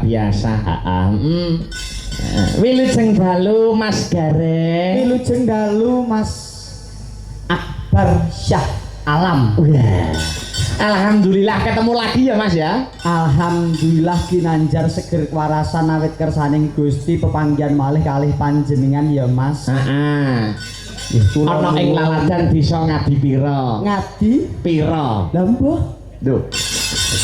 biasa. Wilujeng dalu Mas Gareng. Wilujeng dalu Mas Akbar Syah Alam. Alhamdulillah ketemu lagi ya Mas ya. Alhamdulillah ginanjar seger warasan awit kersaning Gusti pepanggihan malih kalih panjenengan ya Mas. Heeh. Ana ing laladan bisa ngadi pira? Ngadi pira? Lah mbah. Lho.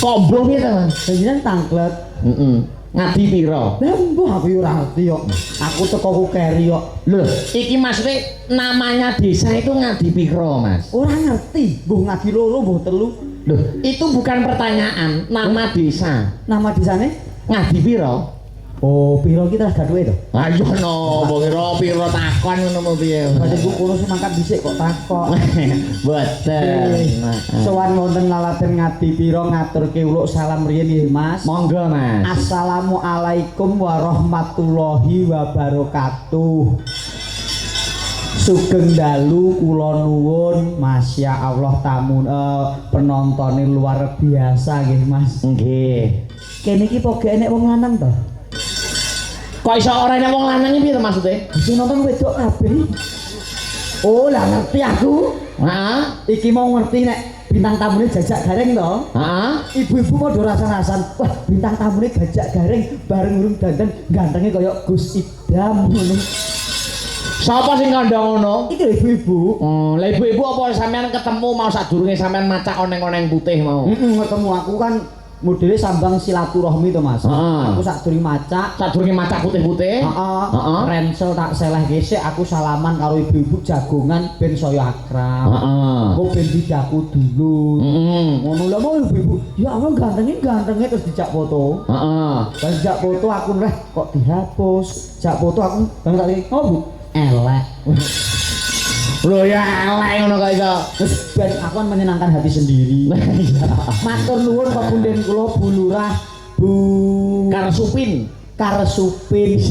Kombo piye to Mas? Jenengan tanglet. Heeh. Ngadi pira? Lah mbah aku ora ngerti kok. Aku teko ku keri kok. Lho, iki maksudnya namanya desa itu ngadi pira, Mas? Ora ngerti, mbuh ngadi loro mbuh telu. Loh, itu bukan pertanyaan, nama desa. Nama desane ngadi pira? Oh, pira kita gaduhe to? Ayo no, mbok kira pira takon ngono piye. Badhe ku kono semangkat dhisik kok takok. Mboten. Sowan wonten laladen ngadi pira ngaturke uluk salam riyin nggih Mas. Monggo Mas. Assalamualaikum warahmatullahi wabarakatuh. Sugeng dalu kula nuwun, Masya Allah tamu penontonnya luar biasa nggih Mas. Nggih. Kene iki pokoke enek wong lanang to? Kok iso ora enek wong lanang iki piye to maksudnya? Sing nonton wedok kabeh. Oh, lah ngerti aku. Heeh. Iki mau ngerti nek bintang tamune Jajak Gareng to? Heeh. Ibu-ibu padha rasan-rasan. Wah, bintang tamune Jajak Gareng bareng urung dandan gantenge kaya Gus Idam ngono. Sapa sing kandhang ngono? Iki ibu-ibu. Oh, lah ibu-ibu apa sampean ketemu mau sadurunge sampean macak oneng-oneng putih mau? Ketemu aku kan modele sambang silaturahmi to Mas. Aku sadurunge macak putih-putih. Heeh. Rensel tak seleh gesek aku salaman karo ibu-ibu jagongan ben saya akrab. Heeh. Kok ben didaku dulu. Ngono lho mau ibu-ibu. Ya Allah gantenge terus dijak foto. Heeh. Pas dijak foto aku nreh kok dihapus. Jak foto aku bang tak iki. Oh, Bu. Elek. Lho ya elek ngono kok iso. Terus ben aku kan menyenangkan hati sendiri. Matur nuwun pepunden kula Bu Lurah Bu Karsupin.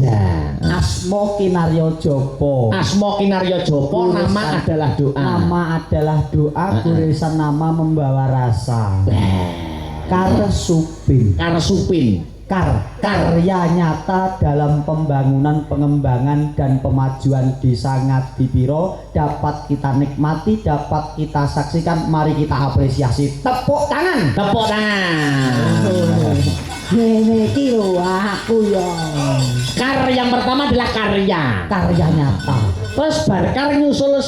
Ya. Asma Kinarya Japa. Asma Kinarya Japa, nama adalah doa. Nama adalah doa, tulisan nama membawa rasa. Karsupin. Karya nyata dalam pembangunan, pengembangan dan pemajuan desa Ngadipiro dapat kita nikmati, dapat kita saksikan. Mari kita apresiasi. Tepuk tangan. Ini iki aku ya. Yang pertama adalah karya nyata. Terus barkar nyusul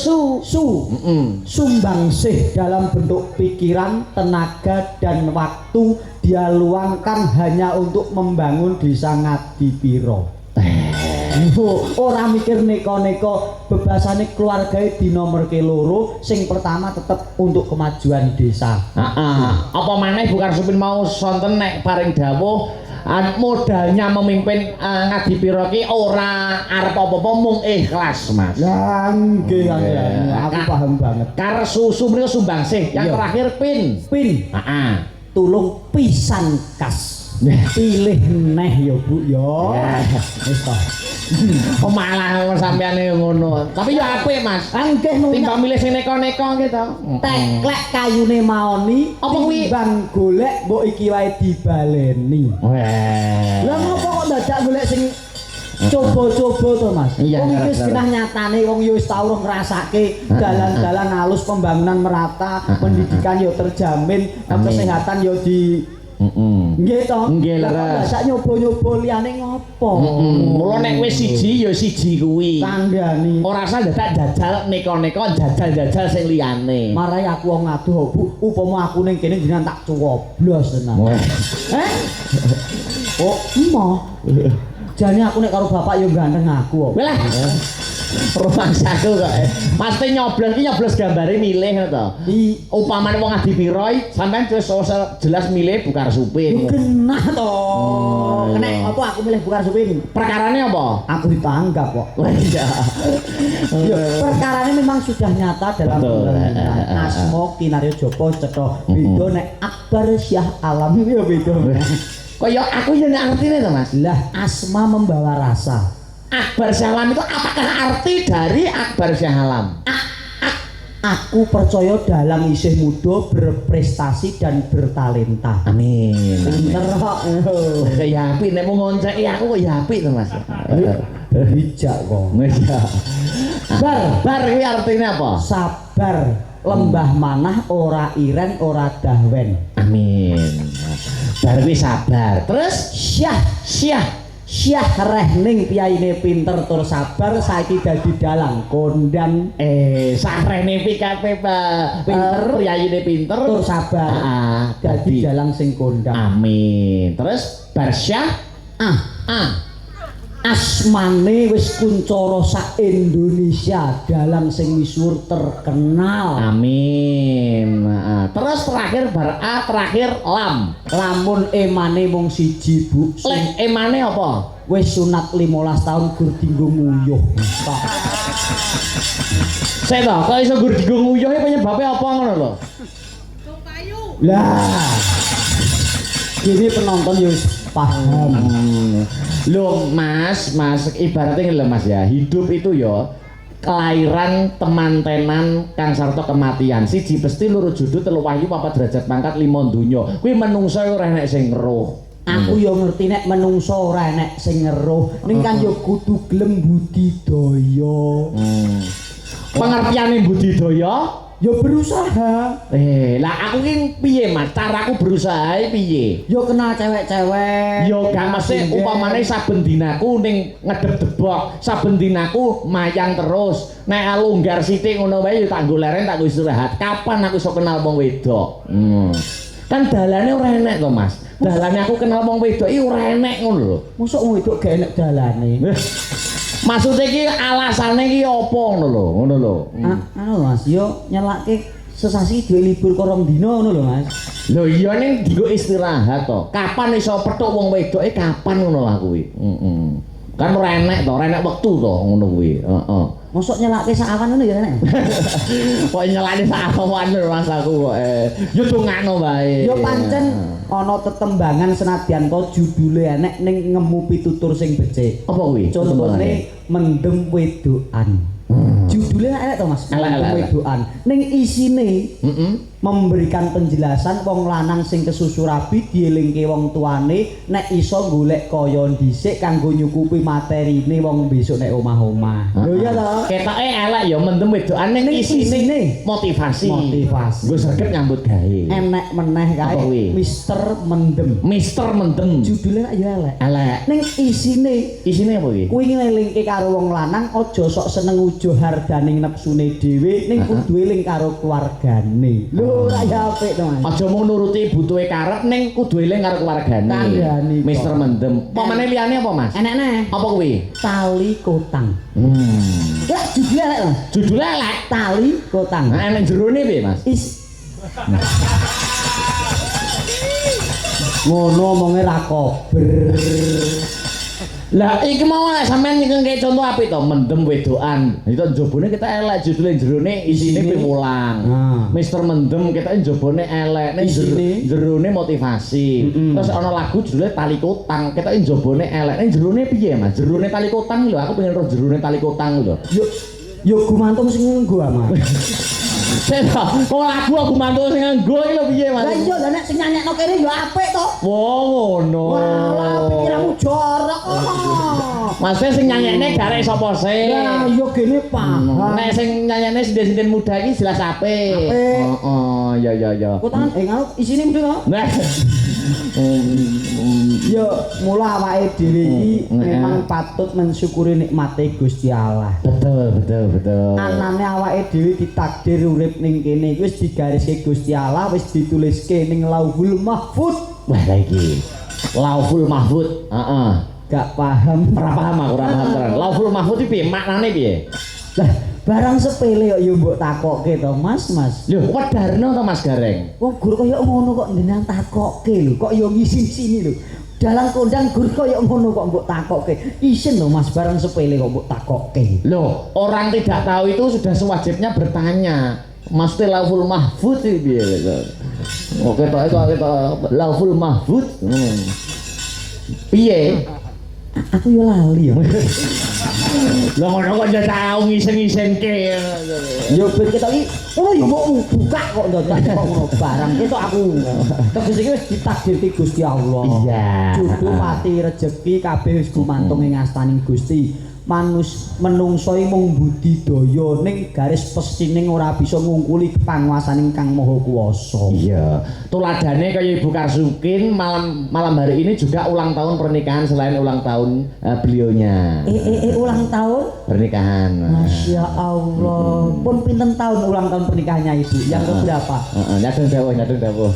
sumbangsih dalam bentuk pikiran, tenaga dan waktu dia luangkan hanya untuk membangun desa Ngadipiro. Ora mikir neko-neko, bebasane keluargae dinomorke loro, sing pertama tetep untuk kemajuan desa. Apa maneh Bu Karsupin mau sonten nek paring dawuh modalnya memimpin Ngadipiro ki ora arep apa-apa mung ikhlas Mas. Lah nggih aku paham banget. Karsusu mriku sumbangsih, yang terakhir pin. Tulung pisan kas. Pilih neh ya Bu ya. Wis to. Oh malah sampeyan ngono. Tapi ya apik Mas. Nggih timbang milih sing neko-neko gitu. Teklek kayune maoni apa kuwi timbang golek mbok iki wae dibaleni. Lah ngopo kok dadak golek sing coba-coba to Mas? Wong iki wis genah nyatane wong ya wis tau ngrasake dalan-dalan halus, pembangunan merata, pendidikan ya terjamin, kesehatan ya di nggih to. Nggih leres. Sak nyoba-nyoba liyane ngopo? Mula nek wis siji ya siji kuwi. Kanggani. Ora usah dadak jajal neko-neko, jajal-jajal sing liyane. Marai aku wong adoh Bu, upama aku ning kene jenengan tak coblos tenan. Oh, emoh. Jane aku nek karo bapak ya ganteng aku kok. Lah. Rumangsaku kok. Pasti nyoblos gambare milih ngono to. Upamane wong adi pira sampean wis jelas milih Bukar Supin. Genah to. Nek apa aku milih Bukar Supin? Perkarane apa? Aku ditanggap kok. Wah iya. Perkarane memang sudah nyata dalam undang-undang. Asma Kinarya Joko cetha beda nek Akbar Syah Alam ya beda. Kaya aku ya nek artine to Mas. Lah asma membawa rasa. Akbar Syah Alam itu apakah arti dari Akbar Syah Alam? Aku percaya dalam isih muda berprestasi dan bertalenta. Amin. Bener kok. Ya apik nek mung ngonceki aku kok ya apik to Mas. Bijak kok. Iya. Bar kuwi artine apa? Sabar, lembah manah ora iren ora dahwen. Amin. Bar kuwi sabar. Terus Syah rehning piyaine pinter tur sabar saiki dadi dalang kondang sarene pikape Pak pinter piyaine pinter tur sabar dadi dalang sing kondang amin terus Barsyah asmane wis kuncara sak Indonesia dalang sing misuwur terkenal amin terus terakhir terakhir lamun emane mung siji Bu lek emane apa wis sunat 15 tahun gur dinggo nguyuh saya toh kok iso gur dinggo nguyuh penyebabe apa ngono lho lah ini penonton ya wis paham lho Mas ibaratnya lho Mas ya hidup itu ya kelahiran temantenan kang sarta kematian siji pesti loro judul telu wahyu papat derajat pangkat 5 donya kuwi menungso ora enek sing ngeruh aku ya ngerti nek menungso ora enek sing ngeruh ning kan ya kudu gelem budidaya pengertiane budidaya ya berusaha lah aku ki piye Mas caraku berusaha piye ya kenal cewek-cewek ya gak mesti upamane saben dinaku ning ngedep debok saben dinaku mayang terus nek longgar sithik ngono wae ya tak goleren tak istirahat kapan aku iso kenal wong wedok kan dalane ora enek to Mas dalane aku kenal wong wedok iki ora enek ngono lho mosok wong wedok gak enek dalane maksudnya ki alasane ki apa ngono lho anu Mas yo nyelake sesasi duwe libur korong dina ngono lho Mas lho iya ning dienggo istirahat to kapan iso petuk wong wedoke kapan ngono lah kuwi kan ora enek wektu to ngono kuwi heeh mosok nyelake sak awan ngono ya enek kok nyelake sak awan Mas aku kok yo dongakno wae yo pancen ana tetembangan senadyan to judule enek ning ngemu pitutur sing becik apa kuwi contone mendem wedokan judule enek to Mas mendem wedokan ning isine memberikan penjelasan wong lanang sing kesusu rabi dielingke wong tuane nek iso golek kaya dhisik kanggo nyukupi materine wong besok nek omah-omah lho iya to ketoke elek ya mendem wedokan ning isine motivasi nggo sregep nyambut gawe enek meneh kae Mister Mendem judule ya elek ning isine apa iki kuwi ngelingke karo wong lanang aja sok seneng ujo hardaning nepsune dhewe ning kudu eling karo keluargane lho ora ya apik to Mas aja mung nuruti butuhe karep ning kudu eling karo keluargane Mister Mendem pamane liyane apa Mas enek neh apa kuwi tali kotang ya judule elek to judule elek tali kotang enek jerone piye Mas ngono omonge ra kober lah iki mau sampean ngeke contoh apik to mendem wedokan itu njobone kita elek judule jerone isine piwulang Mister Mendem kita njobone elek ning jerone motivasi terus ana lagu judule Tali Kotang kita njobone elek ning jerone piye Mas jerone Tali Kotang lho aku pengen roh jerone Tali Kotang lho yo gumantung sing nggo Mas Sena, kok lagu aku mantul sing nganggo iki lho piye Mas? Lah iya lha nek sing nyanyekno kene ya apik to. Wah ngono. Wah pikiranmu jorok. Mas sing nyanyekne garek sapa sih? Lah iya gene paham. Nek sing nyanyekne sinden-sinden muda iki jelas apik. Heeh, ya. Kok tangan ngono isine mesti to? Nah. Yo mula awake dhewe iki memang patut mensyukuri nikmate Gusti Allah. Betul. Anane awake dhewe ditakdir urip ning kene iki wis digariske Gusti Allah, wis dituliske ning Lauhul Mahfuz. Wah, iki Lauhul Mahfuz. Heeh. gak paham. Ora paham aku, ora paham tenan. Lauful mahfuz iki piye maknane piye? Lah barang sepele kok yo mbok takokke to Mas. Lho, wedarno to Mas Gareng? Wong gur kaya ngono kok njenengan takokke lho, kok yo ngisi-sini lho. Dalang kondang gur kaya ngono kok mbok takokke. Isin lho Mas, barang sepele kok mbok takokke. Loh, orang tidak tahu itu sudah sewajibnya bertanya. Maksudnya lauful mahfuz iki piye gitu. Oke tok itu lauful mahfuz. Piye? Aku yo lali ya. Lah ngono kok ndak tau ngising-ngisingke. Yo ben ketok iki oh yo mau buka kok ndak kok ngono barang ketok aku. Tegese iki wis ditakdirke Gusti Allah. Iya. Jodoh mati rejeki kabeh wis gumantung ing astaning Gusti. Menungso iki mung budidaya ning garis pesining ora bisa ngungkuli panguasaning Kang Maha Kuwasa. Iya. Tuladane kaya Ibu Karsukin malam hari ini juga ulang tahun pernikahan selain ulang tahun beliaunya. Ulang tahun pernikahan. Masya Allah. Pun pinten tahun ulang tahun pernikahannya Ibu? Yang ke berapa? Nyadeng dawuh.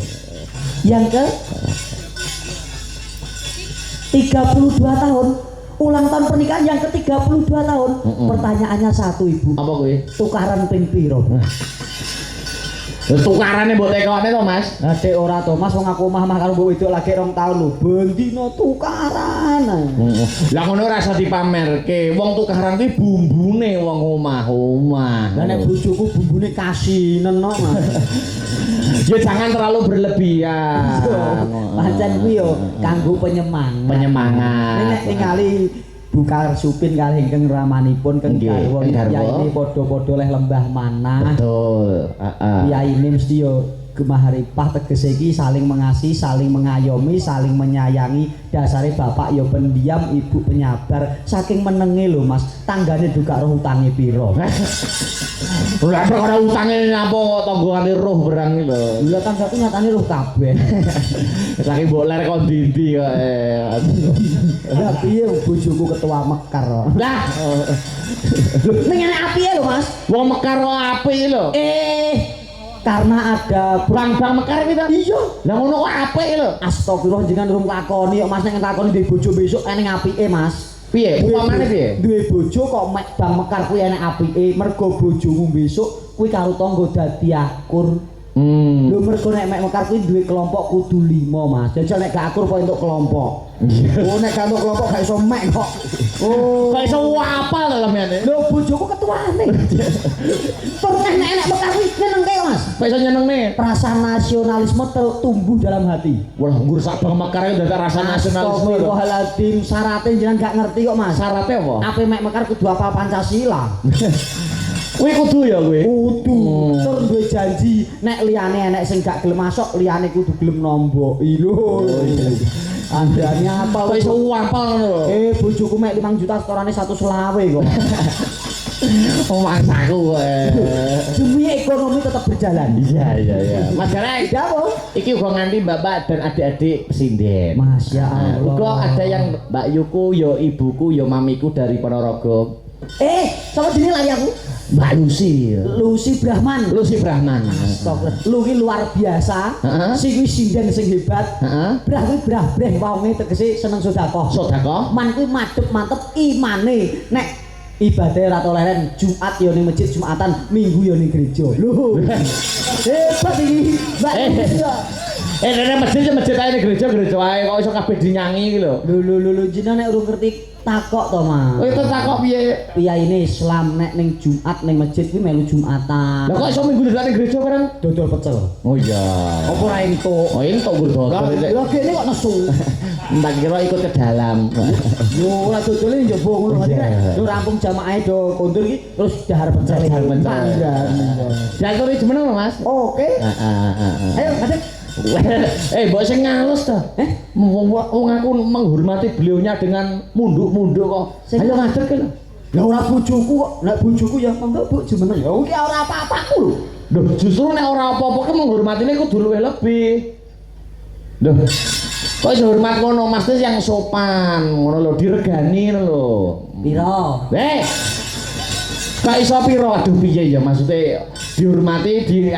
Yang ke 32 tahun. Ulang tahun pernikahan yang ke-32 tahun. Pertanyaannya satu Ibu. Apa kuwi? Tukaran ping piro? Terus tukarane mbok tekone to, Mas? Lah dek ora to, Mas, wong aku omah karo mbok wedok lagi 2 tahun lho. Bendina tukaran. Lah ngono ora usah dipamerke. Wong tukaran kuwi bumbune wong omah-omah. Lah nek bojoku bumbune kasinen no, Mas. Ya jangan terlalu berlebihan. Pancen kuwi yo kanggo penyemangat. Nek ningali Bukar Supin kalih ingkang ramanipun keng garwa yaine padha-padha leh lembah manah. Betul, Yaine mesti yo gemaharipah tegese iki saling mengasihi, saling mengayomi, saling menyayangi. Dasare bapak yo pendiam, ibu penyabar. Saking menenge lho Mas, tanggane juga roh utange piro. Lah perkara utange napa kok tanggane roh berang iki lho. Lha tanggaku nyatane roh kabeh. Lagi mbok ler kok ndi kok. Lah piye bojoku ketua Mekar. Lah. Ning enek apiye lho Mas? Wong Mekar kok apik lho. Karena ada Bang Mekar iki ta? Iya. Lah ngono kok apik lho. Astagfirullah jenengan urung lakoni kok Mas nek takoni duwe bojo besok ening apike Mas. Piye? Upamane piye? Duwe bojo kok mek Bang Mekar kuwi enek apike mergo bojomu besok kuwi karo tangga dadi akur. Lho mergo nek mek Mekar kuwi duwe kelompok kudu 5 Mas. Jajal nek gak akur kok entuk kelompok. Oh nek gak entuk kelompok gak iso mek kok. Oh, kok iso apal dalamane. Lho bojoku ketuane. Pernah nek enek Mekar kuwi nyenengke Mas. Kok iso nyenengne? Rasa nasionalisme tumbuh dalam hati. Wah, nggur sak Bang Mekar iki dadi rasa nasionalisme. Astagfirullahaladzim, syaratnya jangan gak ngerti kok Mas. Syaratnya apa? Apa mek Mekar kudu apal Pancasila. Kuwi kudu ya kuwi. Kudu. Tur duwe janji nek liyane enek sing gak gelem masuk, liyane kudu gelem nomboki lho. Andane apa kok iso apal ngono lho. Bojoku mek 5 juta setorane 120 kok. Oh maksaku Demi ekonomi tetap berjalan. Iya. Mas Gareng, iki uga nganti Bapak dan adik-adik pesinden. Masya Allah. Uga ada yang Mbak Yuku, yo ibuku, yo mamiku dari Ponorogo. Sama jenenge lali aku. Mbak Lucy. Lucy Brahman. Astagfirullah. Lu ki luar biasa. Sing kuwi sinden sing hebat. Brah kuwi brah-breh wonge tegese seneng sedekah. Man kuwi madhep mantep imane. Nek ibadah ora tau leren Jumat ya ning masjid Jumatan, Minggu ya ning gereja. Lho. Hebat iki. Mbak. Nek masjid ae ning gereja ae kok iso kabeh dinyanyi iki lho. Lho jenengan nek urung ngerti takok to, Mas. Oh itu takok piye? Piyaine Islam nek ning Jumat ning masjid kuwi melu Jumatan. Lah kok iso minggu ning gereja bareng dodol pecel. Oh iya. Apa ora entuk? Oh entuk gur dodol. Lah kene kok nesu. Mbak kira ikut ke dalam. Yo ora dodole njaba ngono ae. Lu rampung jamaahe do kondur iki terus dahar pecel. Diatur iki jeneng lho, Mas. Oke. Ayo, Adek. Mbok sing ngalus ta? Wong aku menghormati beliaunya dengan munduk-munduk kok. Ayo ngadeg lho. Lah ora bojoku kok. Nek bojoku ya monggo Bu jeneng. Ya iki ora apa-apaku lho. Lho justru nek ora apa-apa ki menghormatine kudu luwih lebih. Lho. Kok iso hormat ngono, Mas Tis yang sopan, ngono lho, diregani ngono lho. Piro? Kok iso piro? Aduh piye ya maksude dihormati di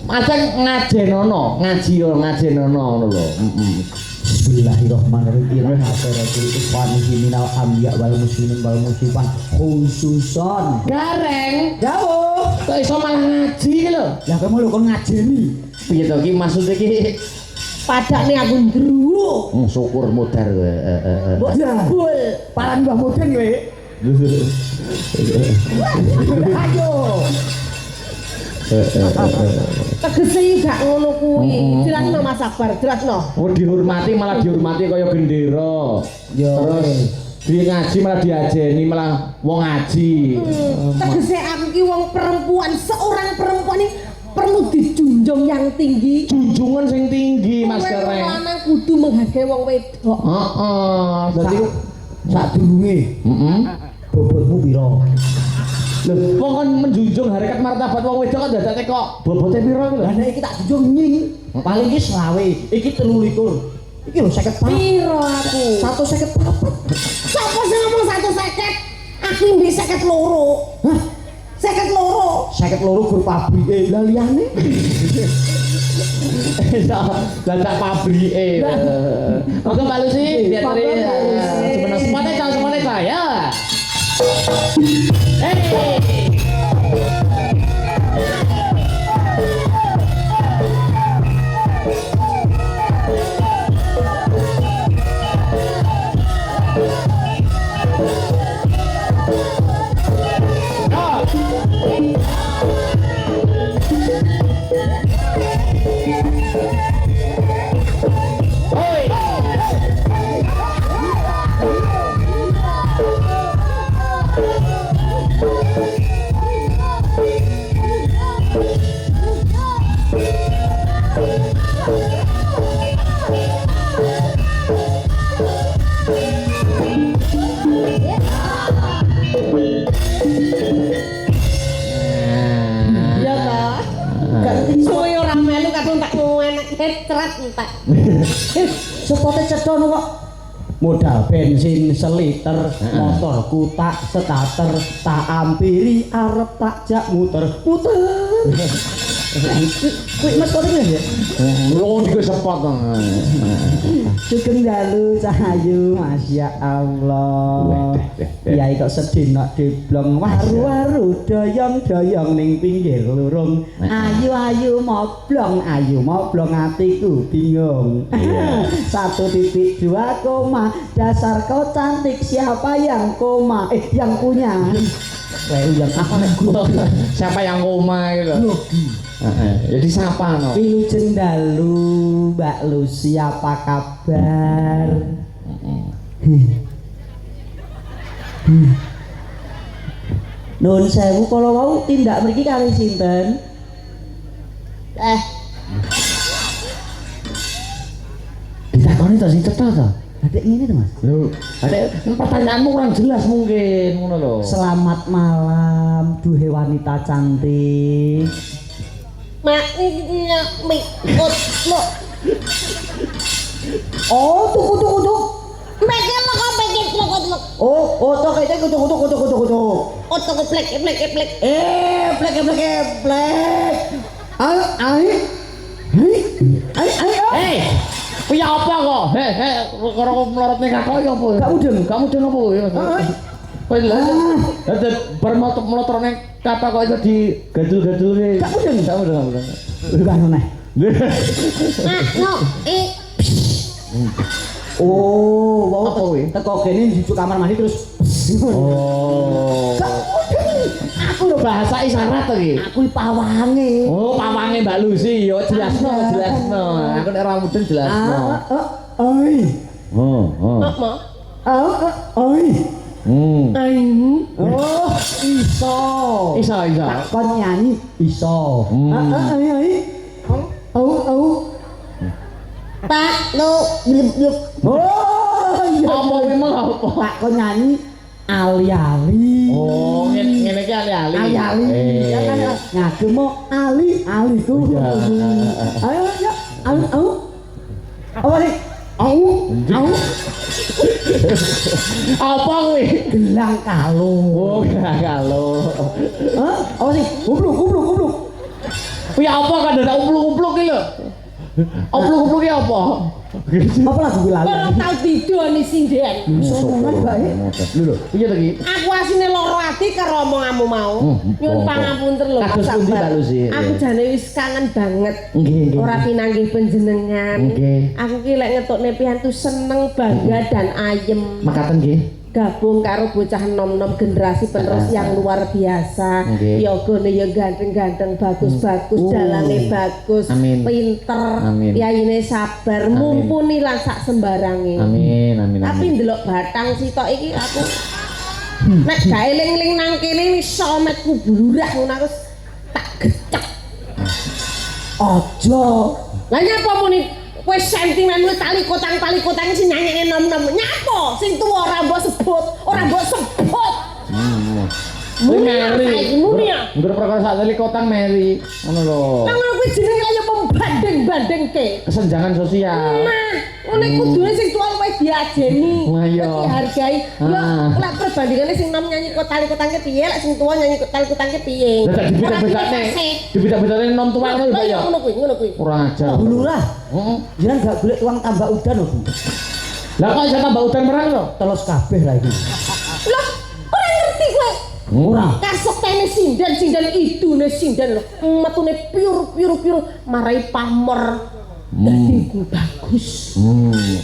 Macam ngajenono, ngajenono ngono lho. Bismillahirrahmanirrahim. Ila akhiratul ikhwanihi minal anbiya wal muslimin wal muslimat khususon. Gareng. Jauh. Kok iso malah ngaji iki lho? Lah kamu lho kon ngajeni. Piye to iki maksud iki? Padane aku ndruuk. Syukur modar kowe. Mbok jebul. Paran Mbah Mudin kowe. Ayo. Tegese gak ngono kuwi. Jelasno Mas Akbar, jelasno. Oh dihormati malah dihormati kaya gendera. Terus di ngaji malah diajeni malah wong ngaji. Tegese aku ki wong perempuan, seorang perempuan ini perlu dijunjung yang tinggi. Junjungan sing tinggi Mas Gareng. Wong lanang kudu menghargai wong wedok. Heeh. Dadi Sadurunge bobotmu pira? lho wong kon menjunjung harkat martabat wong wedok kan dadake kok bobote pira iki lho. Lah nek iki tak junjung nying. Paling iki 20, iki 23. Iki lho 54. Piro aku? 154. Sapa sing ngomong 150? Aku mbek 52. Hah? 52. 52 gur pabrike. Lah liyane. Dadak pabrike. Oke Mbak Lucy, diaturi. Semuanya semuanya ya. Hey. Cerat entek. Sepote cedon kok. Modal bensin seliter, motorku tak starter, tak ampiri arep tak jak muter. Kuwi Mas kok iki ya? Lho iki sepot to. Sugeng dalu cahayu Masya Allah. Kiai kok sedih nak diblong waru-waru doyong-doyong ning pinggir lurung. Ayu-ayu moblong atiku bingung. 1.2 koma dasar kau cantik siapa yang koma yang punya. Yang apa nek siapa yang koma gitu. Jadi siapa no? Wilujeng dalu Mbak Lucy apa kabar? Nuwun sewu kala wau tindak mriki kali sinten? Ditakoni to sing cetha to? Adek ngene to Mas. Lho, adek pertanyaanmu kurang jelas mungkin ngono lho. Selamat malam duhe wanita cantik. Maknya mikut lo. Oh, tuku. Mikir lo kok mikir lo. Oh, tok itu kutu. Oh, toko plek. Plek. Ai. Hei, punya apa kok? Karo melorot ning kakak ya apa? Gak mudeng apa ya? Kowe lha bar melotor ning kakak kok iso digadul-gadul. Gak mudeng. Bukan neh. Oh, wau apa kuwi? Teko kene njujuk kamar mandi terus. Oh. Aku lho bahasa isyarat to iki. Aku pawange. Oh, pawange Mbak Lucy. Yo jelasno. Aku nek ora mudeng jelasno. Oi. Oh. Oi. Ayu. Oh, iso. Kon nyanyi iso. Ai. Oh. Tak lo blub. Oh, iya. Apa kuwi mah apa? Tak kon nyanyi ali-ali. Oh, ngene iki ali-ali. Ali-ali. Ya kan ngagemo ali-aliku. Ayo ya. Au. Apa nih? Au. Apa kuwi? Gelang kalung. Oh, gelang kalung. Hah? Apa sih? Gubluk. Kuwi apa kan ada umpluk-umpluk iki lho. Umpluk-umpluk iki apa? Apa lagu kuwi lali? Ora tau didoni sinden. Somongan bae. Lho, piye to iki? Aku asine loro ati karo omonganmu mau. Nyuwun pangapunten lho. Kados pundi Mbak Lucy? Aku jane wis kangen banget. Nggih, nggih. Ora pinanggih panjenengan. Nggih. Aku ki lek ngetokne piantu seneng, bangga dan ayem. Makaten nggih. Gabung karo bocah nom-nom generasi penerus yang luar biasa. Okay. Yogone ya ganteng-ganteng, bagus-bagus, dalane bagus, Amin. pinter, Amin. yaine sabar, Amin. mumpuni lan sak sembarange. Amin, amin, Tapi amin. ndelok batang sitok iki aku nek gak eling-eling nang kene wis sometku blurah ngono aku tak gecek. Aja. Lah nyapa muni wis sentimen wis tali kotang sing nyanyine nom-nom. Nyapa sing tuwa ora mbok sebut, ora mbok sebut. Kuwi Mary. Muni ya. Nggur perkara sak tali kotang Mary. Ngono lho. Nang ngono kuwi jenenge kaya pembanding-bandingke. Kesenjangan sosial. Nah, ngene kudune sing tuwa luwih diajeni. Wah, iya. Dihargai. Lho, lek perbandingane sing nom nyanyi kotali kotangke piye, lek sing tuwa nyanyi kotali kotangke piye. Lah tak dibeda-bedane. Dibeda-bedane nom tuwa lho ya. Ngono kuwi. Kurang ajar. Bulurah. Heeh. Jenengan gak golek uang tambah udan lho, Bu. Lah kok iso tambah udan merang lho? Telos kabeh ra iki. Lah, ora ngerti kowe. Ora. Kasektene sinden idune sinden lho. Metune piur marai pamor. Dadi bagus.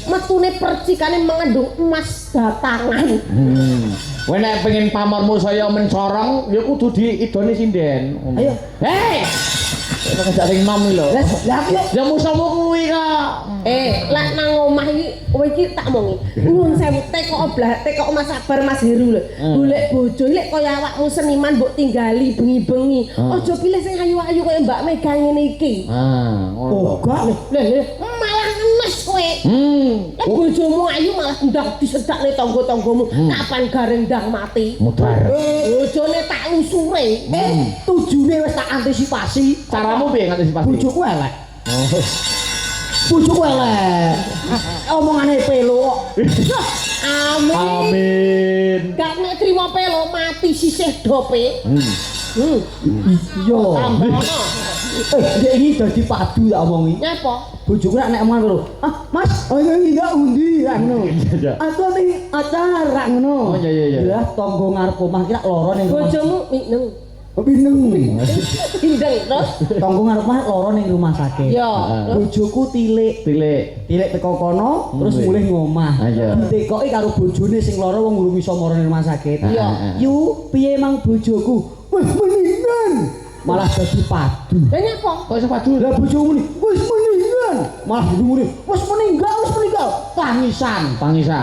Metune percikane mengandung emas batangan. Kowe nek pengen pamormu saya mencorong, ya kudu diidoni sinden. Ayo. Hei! Kok ngejak sing nom iki lho. Lah aku Ya musuhmu kuwi kok. Lek nang omah iki kowe iki tak omongi. Nuwun sewu teko Mas Sabar Mas Heru lho. Golek bojo lek kaya awakmu seniman mbok tinggali bengi-bengi. Aja pilih sing ayu-ayu kaya Mbak Mega ngene iki. Ngono. gak lho. Lho, malah ngenes kowe. Lek bojomu ayu malah ndak disedakne tangga-tanggamu. Kapan gareng ndang mati. Mudar. Bojone tak usure. Tujune wis tak antisipasi. Caramu piye ngantisipasi? Bojoku elek. Bojoku elek. Omongane pelo kok. Amin. Amin. Gak nek trimo pelo mati sisih dope. Iya. Tambono. Dia ini dadi padu tak omongi. Nyapa? Bojoku nek omongan lho. Ah, Mas, ayo ndak undi ra ngono. Iya. Aku ning acara ngono. Oh, iya. Lah tangga ngarep omah ki lak loro ning rumah. Bojomu mineng. Pineng. Indeng terus. Tangga ngarep omah loro ning rumah sakit. Ya. Bojoku tilik. Tilik teko kono terus mulih ngomah. Iya. Ditekoki karo bojone sing loro wong urung iso mara ning rumah sakit. Iya. Yu, piye mang bojoku? Wis meninggal. Malah dadi padu. Lah nyapa? Kok iso padu? Lah bojoku muni, wis meninggal. Malah bojoku muni, wis meninggal. Tangisan.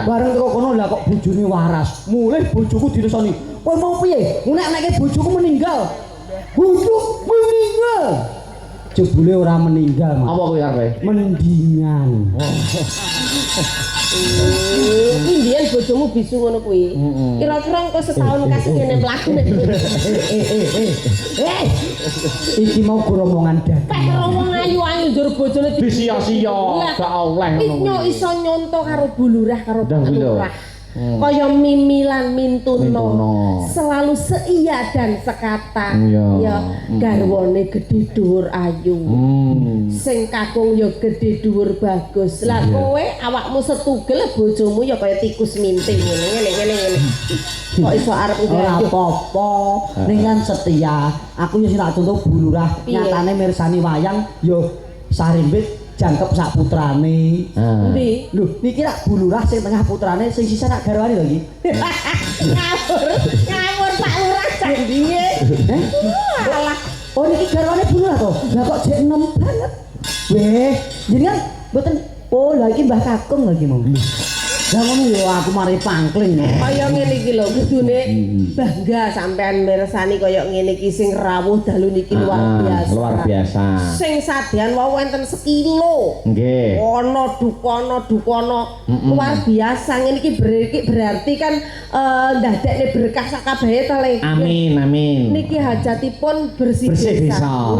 Bareng teko kono lah kok bojone waras. Mulih bojoku diresoni. Kowe mau piye? Nek bojoku meninggal. Bojoku meninggal. Jebule ora meninggal, Mas. Apa kuwi arepe? Mendingan. Indian bojomu bisu ngono kuwi. Kira-kira engko setahun kasih ngene mlaku nek. Iki mau rombongan Pek dagang. ngomong ayu-ayu njur bojone Disia-sia, gak oleh ngono. Nyo iso nyonto karo bulurah karo Dah, Pak lho. Lurah. Kaya mimilan mintuno. Mintuno. Selalu seiya dan sekata. Iya. Ya garwane gedhe dhuwur ayu. Sing kakung ya gedhe dhuwur bagus. Lah kowe awakmu setugel bojomu ya kaya tikus minting ngene. Kok iso arep Ora nggayu. apa-apa, ning kan setia. Aku ya sing tak contoh bulurah, Piye? nyatane mirsani wayang yo sarimbit jangkep sak putrane. Endi? Lho, niki rak bulurah sing tengah putrane, sing sisa rak garwane lho iki. Ngawur Pak Lurah jandiye. Alah, Oh niki garwane bulurah to. Lah kok jek enom banget. Weh, jenengan mboten oh lha iki Mbah Kakung lagi mau. Lah ngono yo aku mari pangkling. kaya ngene iki lho kudune bangga sampean mirsani kaya ngene iki sing rawuh dalu niki luar biasa. Luar biasa. Sing sadean wau enten sekilo. Nggih. Ono dukono luar biasa ngene iki berarti kan ndadekne berkah sakabehe to Le. Amin. Niki hajatipun bersih Bersih desa.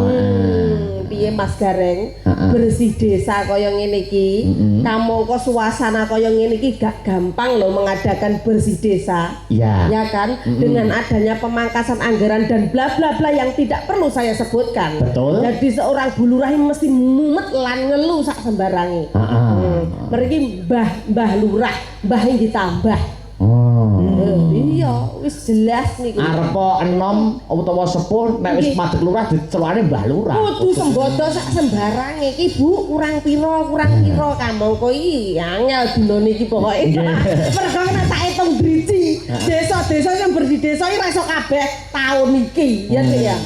Piye Mas Gareng? bersih desa kaya ngene iki, kamangka suasana kaya ngene iki gak gampang loh mengadakan bersih desa. Iya. Ya kan? Dengan adanya pemangkasan anggaran dan bla bla bla yang tidak perlu saya sebutkan. Betul. Jadi seorang bulurah mesti mumet lan ngelu sak sembarange. Mriki mbah lurah, mbah ditambah. Iya, wis jelas niku. Arepa enom utawa sepuh nek wis madhep lurah dicelukane mbah lurah. Kudu sembodo sak sembarange iki Bu, kurang pira kamangka iki angel dinane iki pokoke. Mergo nek tak hitung driji, desa-desa sing bersih desa iki ra iso kabeh taun iki, ya Cik ya.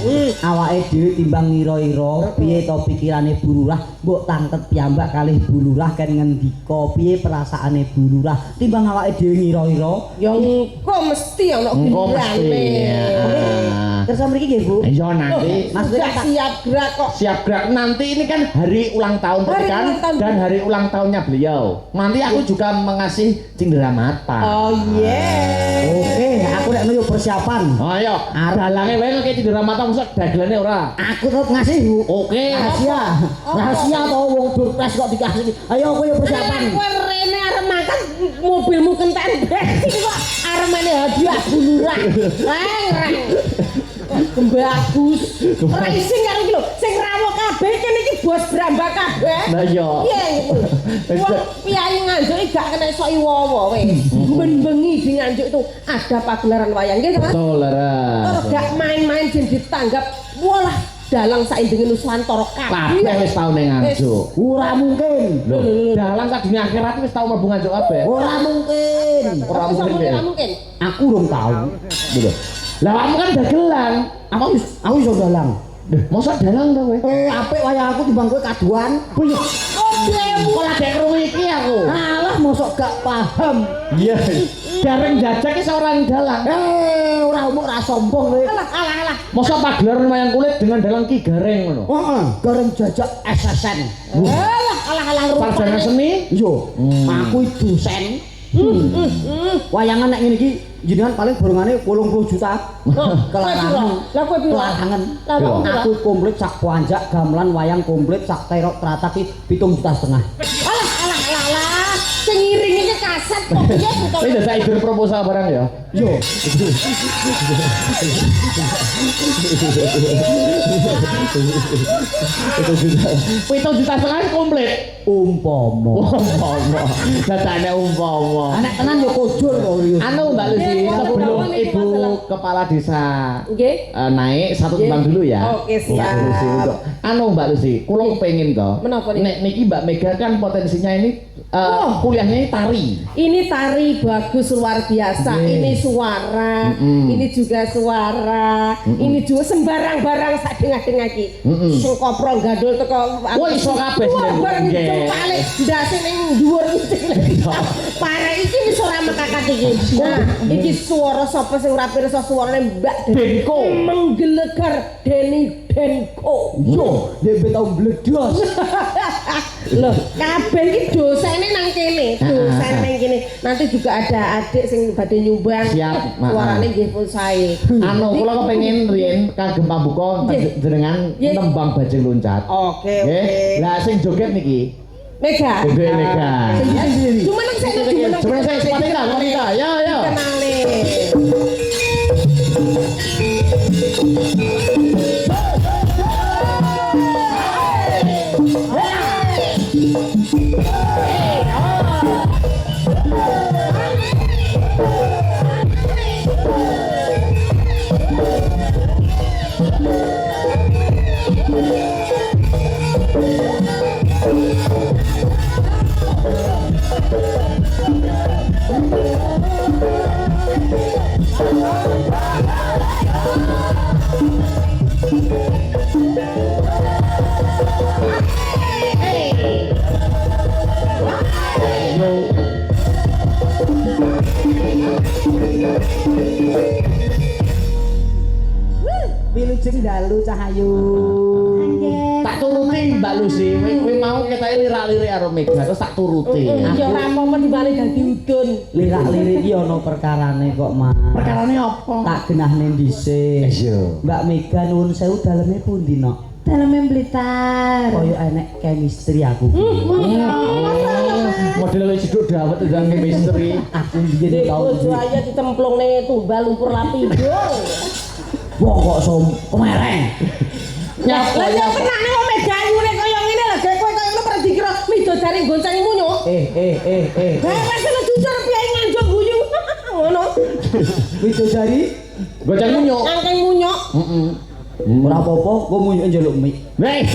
Awake dhewe timbang ngira-ira piye to pikirane bulurah, mbok tangket piyambak kalih bulurah kan ngendika piye perasaane bulurah timbang awake dhewe ngira-ira. Ya engko mesti ana giliranne. Kersa mriki nggih, Bu. Iya nanti. Maksudnya siap gerak kok. Siap gerak nanti ini kan hari ulang tahun kan dan hari ulang tahunnya beliau. Nanti aku juga mengasih cindera mata. Oh yeah. Oke, aku nek yo persiapan. Oh ayo, dalange wae kok cindera mata mosok dagelane ora. Aku tetep ngasih, Bu. Oke. Rahasia to wong surprise kok dikasih. Ayo aku yo persiapan. Kowe rene arep makan mobilmu kenten bensin kok arep mene hadiah bulurah. Reng. Bagus. Racing karo iki lho, sing rawuh kabeh kene iki bos brambak kabeh. Lah iya. Iya iku. Wong piyai nganjuk iki gak kena sok iwowo wis. Bengi di nganjuk itu ada pagelaran wayang nggih, Mas? Betul, Lara. Gak main-main sing ditanggap walah dalang saindenge Nuswantara kabeh. Kabeh wis tau ning nganjuk. Ora mungkin. Lho, dalang sak dunia akhirat wis tau mlebu nganjuk kabeh. Ora mungkin. Ora mungkin. Aku urung tahu. Lho. Lah kamu kan dagelan. Aku iso dalang. Mosok dalang to kowe? Apik wayah aku timbang kowe kaduan. Piye? Oh, dewe. Kok lagi krungu iki aku. Alah mosok gak paham. Iya. Gareng jajak ki seorang dalang. Ora umuk ora sombong kowe. Alah. Mosok pagelaran wayang kulit dengan dalang Ki Gareng ngono. Heeh, gareng jajak SSN. Alah Sarjana seni? Yo, aku dosen. Wayangan nek ngene iki jenengan paling borongane 80 juta. Kelarangan. Lah kowe piro? Kelarangan. Lah Aku komplit sak panjak gamelan wayang komplit sak terok teratak iki 7,5 juta. Alah. Sing ngiring iki kaset kok piye buta. Kowe udah ide proposal barang ya? Yo. Itu juta setengah komplit. Umpama. Datane umpama. Anak tenan yo kojur kok. Anu Mbak Lucy, sebelum Ibu Kepala Desa naik satu tembang dulu ya. Oke, siap. Mbak Lucy untuk Mbak Lucy, kula pengen to. Menapa nih? Nek niki Mbak Mega kan potensinya ini kuliahnya tari. Ini tari bagus luar biasa. Ini suara, ini juga suara, ini juga sembarang barang sak dengah-dengah iki. Sing kopro gandul teko. Wah iso kabeh bareng jempale ndase ning dhuwur iki. Parek iki wis ora mekakat iki. Nah, iki suara sapa sing ora pirsa suarane Mbak Denko. Menggelegar Deni Denko. Yo, dhewe tau bledos. Loh, kabeh iki dosene nang kene, dosen nang kene. Nanti juga ada adik sing badhe nyumbang. Siap, Suarane nggih pun sae. Kula kepengin riyen kagem pambuka jenengan nembang bajing loncat. Oke. Lah sing joget niki Mega. Mega. Cuma nang saya wanita. Ya. Kenale. Wilujeng dalu cahayu. Tak turuti Mbak Lucy, kowe mau ketoke lirak-lirik karo Mega terus tak turuti. Ya ora apa-apa dibalik dadi udun. Lirak-lirik iki ana perkarane kok, Mas. Perkarane apa? Tak genahne dhisik. Iya. Mbak Mega nuwun sewu daleme pundi, Nok? Dalam Blitar. Koyo enek chemistry aku. Model ciduk dawet ndang misteri. Aku biyen tau Bojo aja ditemplung ning tumbal lumpur lapindo. wong kok kemereng. Lah ya tenane wong medayune kaya ngene lho, kowe kaya ngono pernah dikira midodari gonceng munyo. Wes jujur piye nganjuk guyu. Ngono. Widodari Gonceng munyo. Angkeng munyo. Heeh. ora apa-apa, kok munjuk njaluk mik. Weh.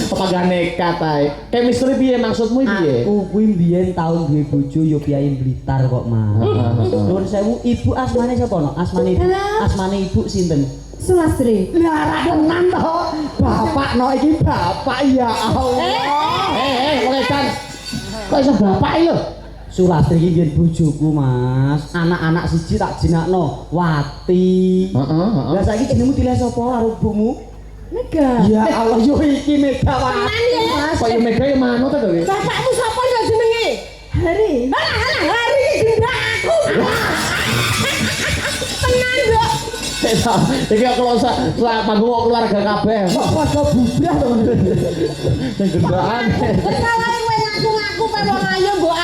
Pepagane katae. Chemistry piye maksudmu piye? Aku kuwi mbiyen tau duwe bojo yo piyain Blitar kok, Mas. Nuwun sewu, ibu asmane sapa no? Asmane ibu sinten? Sulastri. Lah ora tenan to. Bapak no iki bapak ya Allah. Wong edan. Kok iso bapak lho? Sulastri iki biyen bojoku, Mas. Anak-anak siji tak jenakno Wati. Heeh. Lah saiki jenengmu dileh sapa karo ibumu? Mega. Ya Allah yo iki Megawati. Mas. Kok yo mega yo manut to kowe? Bapakmu sapa ya jenenge? Hari. Alah hari iki gendrak aku. Tenan yo. Iki kalau panggung keluarga kabeh. Kok padha bubrah to. Sing gendakan. Salah kowe ngaku-ngaku kowe wong ayu mbok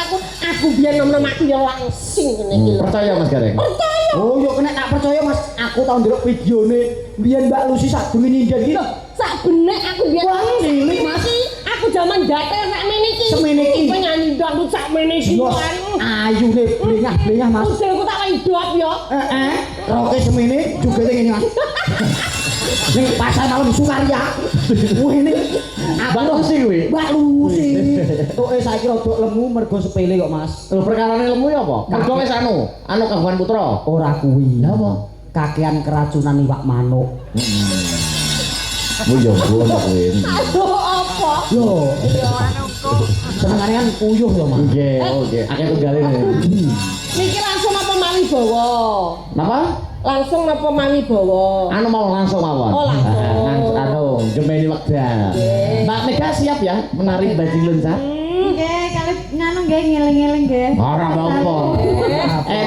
aku biyen nom-nom aku ya langsing ngene iki lho. Percaya Mas Gareng? Percaya. Oh, yo kena tak percaya Mas. Aku tau ndelok videone biyen Mbak Lucy sadurunge nindan iki lho. Sak benek aku biyen cilik Mas. Aku zaman datel sakmene iki. Semene iki. Penyanyi dangdut sakmene iki. Ayune blengah-blengah Mas. Usilku tak hidup ya. Roke semene juga ngene Mas. Ning pasar malam Sukarya. Wah ini Mbak Lucy kuwi. Mbak Lucy. Toke saiki rada lemu mergo sepele kok Mas. Lho perkarane lemu ya apa? Mergo wis anu Kaguan Putra. Ora kuwi. Lah apa? Kakean keracunan iwak manuk. Oh yo ngono kuwi. Aduh apa? Yo. Senengane kan puyuh ya Mas. Nggih, nggih. Akeh tunggale. Niki langsung apa mawi bawa? Napa? Langsung apa mawi bawa? Anu mau langsung mawon. Oh, langsung. Anu, gemeni wekdal. Mbak Mega siap ya menari bajilun sa? Nggih, kali nganu nggih ngeling-eling nggih. Ora apa-apa.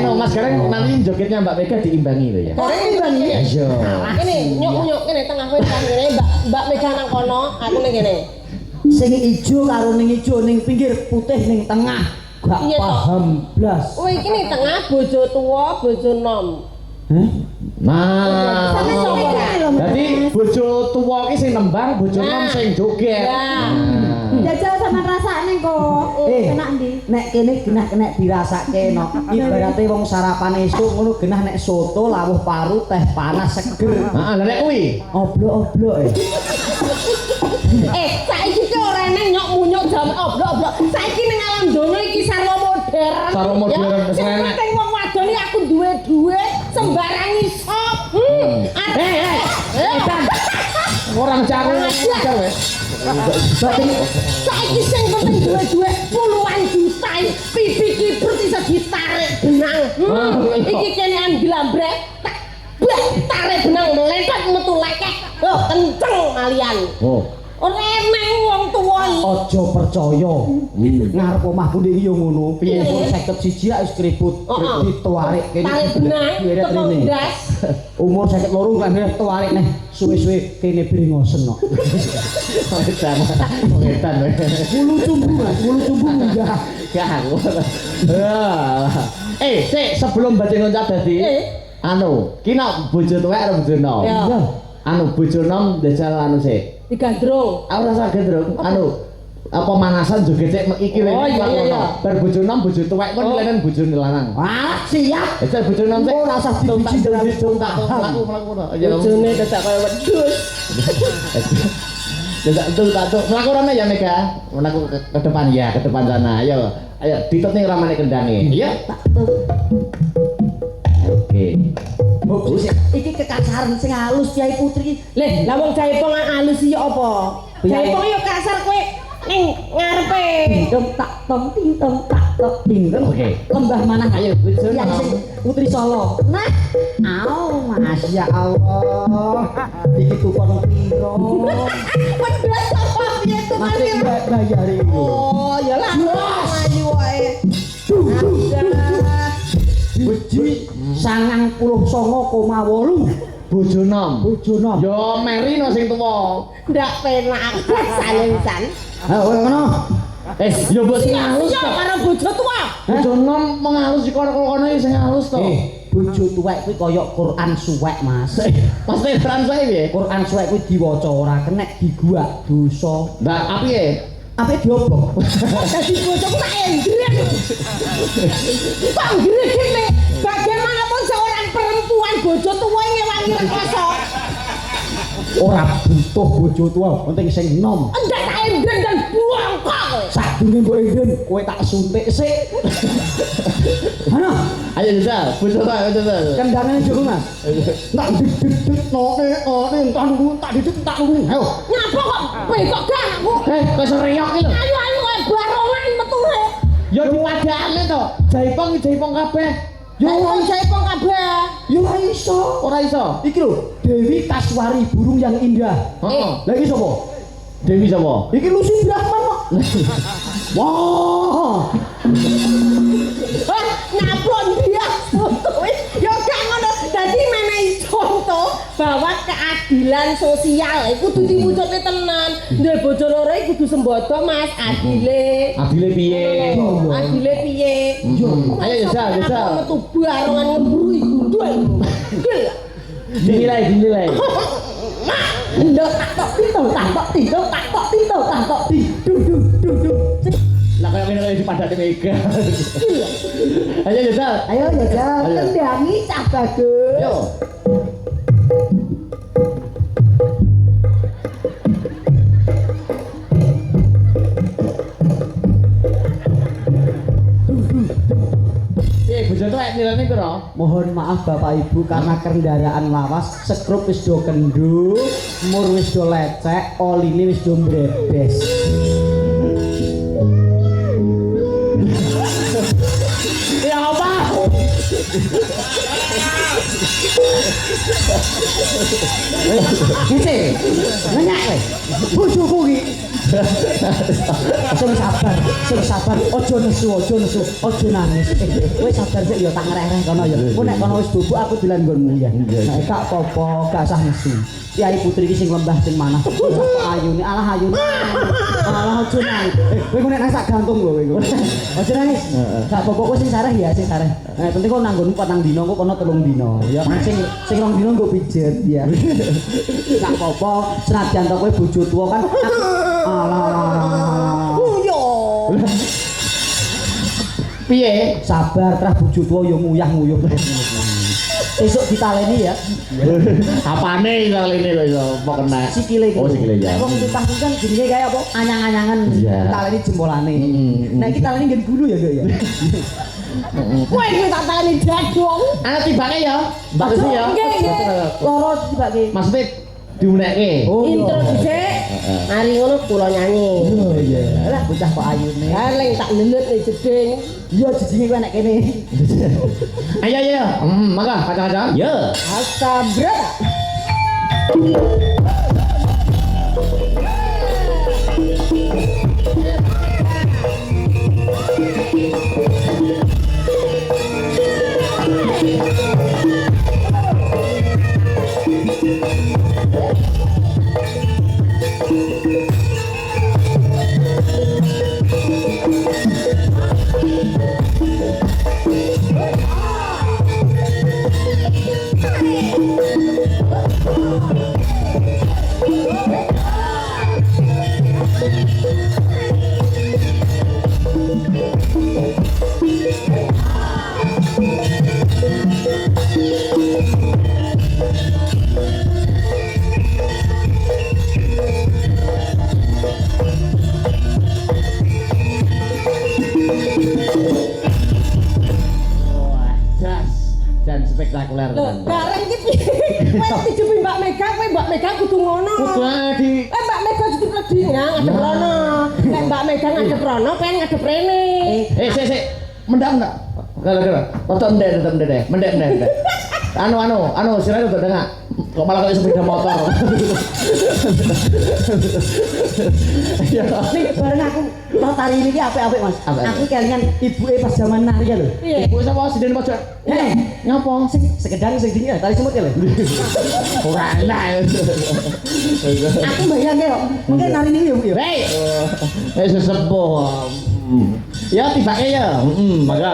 No Mas Gareng nanti jogetnya Mbak Mega diimbangi lho ya. Korek imbangi. Iya. Kene nyuk-nyuk kene tengah kowe kan kene Mbak Mega nang kono, aku ning kene. Sing ijo karo ning ijo ning pinggir putih ning tengah. Gak Iya, toh. paham blas. Kowe iki ning tengah bojo tuwa, bojo nom. Hah? Nah, Sampe sore kae lho. jadi bojo tuwa ki sing nembang, bojo nom sing joget. Nah. Jajal sama rasane kok. Enak ndi? Nek kene genah kena dirasake no. Ibarate wong sarapan esuk ngono genah nek soto, lawuh paru, teh panas seger. Heeh, lha nek kuwi Oblok-oblok Saiki ki ora eneng nyok munyuk jaman oblok-oblok. Saiki ning alam donya iki sarwa modern. Sarwa modern, Ya, wis sing enak. penting wong wadon iki aku duwe duit sembarang iso. edan. Orang cari ajar wes. Saiki sing penting duwe-duwe puluhan juta pipi kibrut iso ditarik benang. Iki kene anglambrek tak tarik benang melentot metu lekek. Oh, kenceng malian. Oh. Ora emeng wong tuwa iki. Aja percaya. Ngarep omahku iki yo ngono. Piye pun 51 lak wis kribut. Ditarik kene. Tarik benang teko ndas. Umur 52 kan tarik neh suwe-suwe kene brengosen kok. Edan. Edan. Mulu cumbu Mas, mulu cumbu munggah. Sik sebelum baca ngoncap dadi. Anu, ki nak bojo tuwek karo bojo nom. Iya. Anu bojo nom ndajal anu sik. Digandrung. Aku rasa gendrong. Anu apa manasan joget cek iki lho. Oh, iya. Bar bojo nom bojo tuwek kon lenen bojo lanang. Ah, siap. Itu bojo nom sik. Ora usah dibiji tak tak mlaku ngono. Ya. Bojone dadak kaya wedhus. Dadak tak mlaku rene ya Mega. Mlaku ke depan ya, ke depan sana. Ayo. Ayo ditut ning ramane kendange. Iya. Oke. Iki kekasaran sing halus Kyai Putri. Leh, lah wong jaipong alus iki apa? Jaipong yo kasar kowe ning ngarepe. Dong tak tong ting tong tak tok ting tong. Oke. Lembah mana Ayo, bojo yang nom. sing Putri Solo. Nah, Masya Allah. Iki kupon piro? Wedhus apa piye tuh Masih bayari. Oh, ya lah. Ayu wae. Beji 99,8 bojo nom. Bojo nom. Yo Merino sing tuwa. Ndak penak salensan. Ha ngono. Yo mbok sing halus Iya to. karo bojo tua. Bojo nom mung halus iki kono iki sing halus to. Bojo tuwek kuwi kaya Quran suwek, Mas. Maksudnya Quran saya piye? Quran suwek kuwi diwaca ora kenek diguak dosa. Lah apiye? Apik diobok. Dadi bojoku tak endrek. Kok gini bagaimanapun seorang perempuan bojo tua ngewangi rekoso. Ora butuh bojo tua, penting sing nom. Enggak tak endrek dan buang kok. Sadurunge mbok enden, kowe tak suntik sik. Ana, Ayo Jal, bojo ta, bojo ta. kendangane jero, Mas. Tak didit noke, entar nunggu, tak didit tak nunggu. Ayo. Nyapa kok kok gak aku. Kok sereyok iki lho. Ayo barongan metu. Yo diwadakne to. Jaipong kabeh. Yo wong jaipong kabeh. Yo ora iso. Ora iso. Iki lho, Dewi Kaswari burung yang indah. Heeh. Lah iki sapa? Dewi sapa? Iki Lucy Brahman kok. Wah. Nyaplon dia foto yo gak ngono dadi menehi contoh bahwa keadilan sosial iku kudu diwujudke tenan ndek bojo loro iku kudu sembodo Mas adile piye? adile piye Ayo Jal, Jal. metu barongan ngembrui gundul Dinilai. Ndok tak pintu, tak pintu, tak pintu. Lah kaya ngene dipadani Mega. Ayo Jal. Ayo jajal, Ayo. kendangi cah bagus. Yo. Bojo tuwek nilane piro? Mohon maaf Bapak Ibu karena kendaraan lawas, skrup wis do kendhu, mur wis do lecek, oline wis do mbrebes. Ya apa? Gitu, nanya kowe. Bojoku ki. Sing sabar, ojo nesu, ojo nangis. Kowe sabar sik ya tak ngereh-reh kono ya. Kowe nek kono wis bubuk aku dolan nggonmu ya. Nek gak apa-apa, gak usah nesu. Kyai putri iki sing lembah sing manah. Ayune, alah ayune. Alah ojo nangis. Kowe nek nang sak gantung lho kowe. Ojo nangis. Gak apa-apa kowe sing sareh ya, sing sareh. Nek penting kok nanggonmu 4 dino, kok kono 3 dino. Ya sing 2 dino nggo pijet ya. Gak apa-apa, senajan to kowe bojo tuwa kan. Alah. yo Piye? Sabar trah bojo tuwa yo nguyah-nguyuh. Esuk ditaleni ya. Apane ini lho iso apa kena? Sikile iki. Oh sikile ya. Nek wong ditah kan jenenge kaya apa? Anyang-anyangan Iya. ditaleni jempolane. Nek iki taleni nggen gulu ya, Nduk ya. kowe iki tak tani jadong Ana tibake ya. Mbak Susi ya. Loro dibake. Maksudnya diunekke. Oh, intro dhisik mari ngono kula nyanyi iya. Lah bocah kok ayune. Galeng tak lelet nih jeding. Iya jejinge kowe nek kene. Ayo. Maka kaca-kaca. Yo. Astabra. Dan spektakuler. Loh, bareng iki piye? Kowe dijupi Mbak Mega kudu ngono. Kudu di Mbak Mega kudu lagi ngadep rono. Nek Mbak Mega ngadep rono, pengen ngadep rene. sik. Mendak. Gara-gara. Tonton ndek. Mendek. Anu, sira udah dengar. Kok malah kayak sepeda motor. Ya, Nih bareng aku tau tari ini apik-apik Mas. Aku kelingan ibuke pas zaman nari ya lho. ibu sapa siden pojok? Ngapa sing sekedang sing dingin tari semut ya lho. Ora enak. Aku bayangke kok. Mungkin nari ini ya Bu ya. Hei. Sesepuh. Ya tibake ya. Maka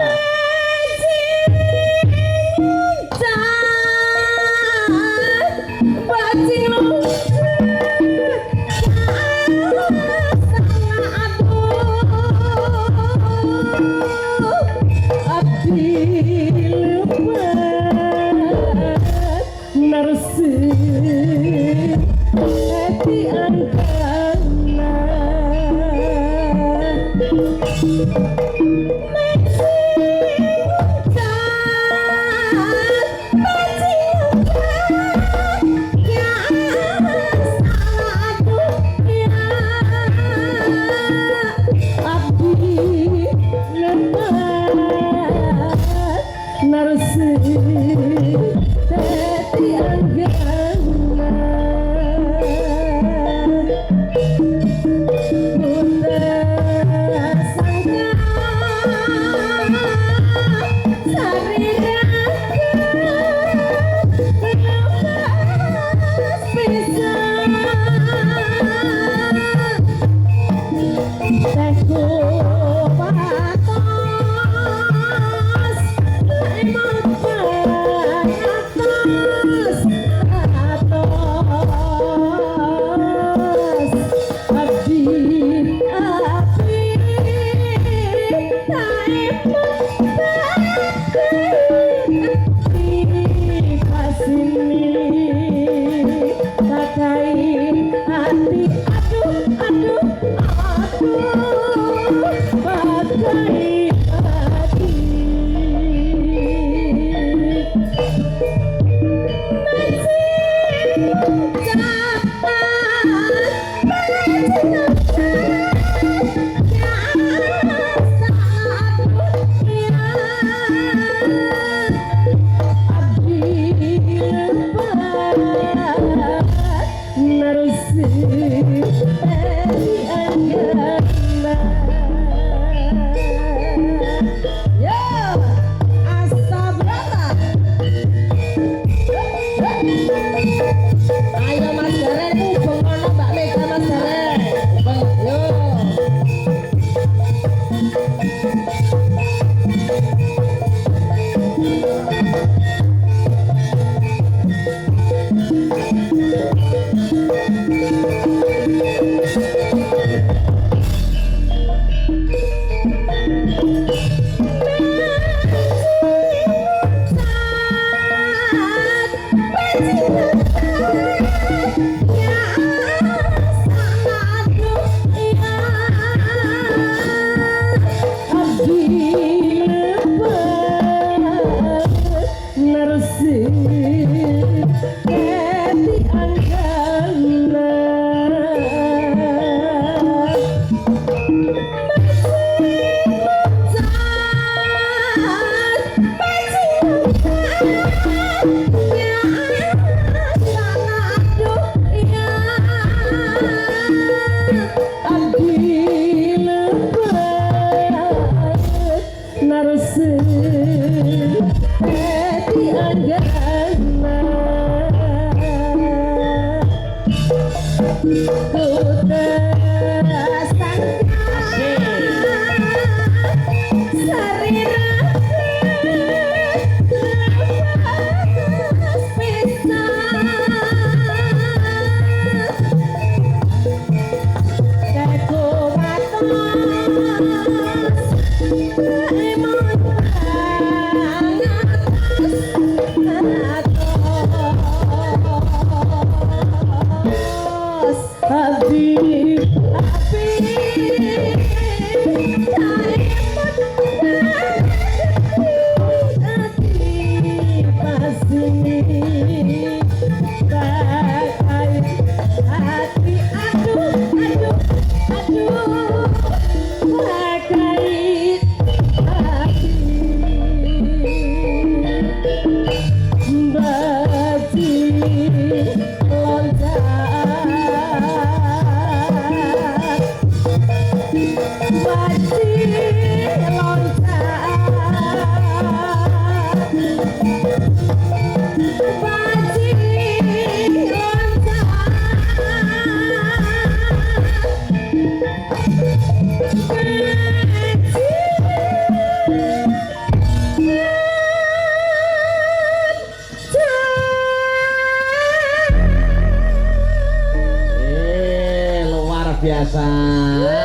Luar biasa,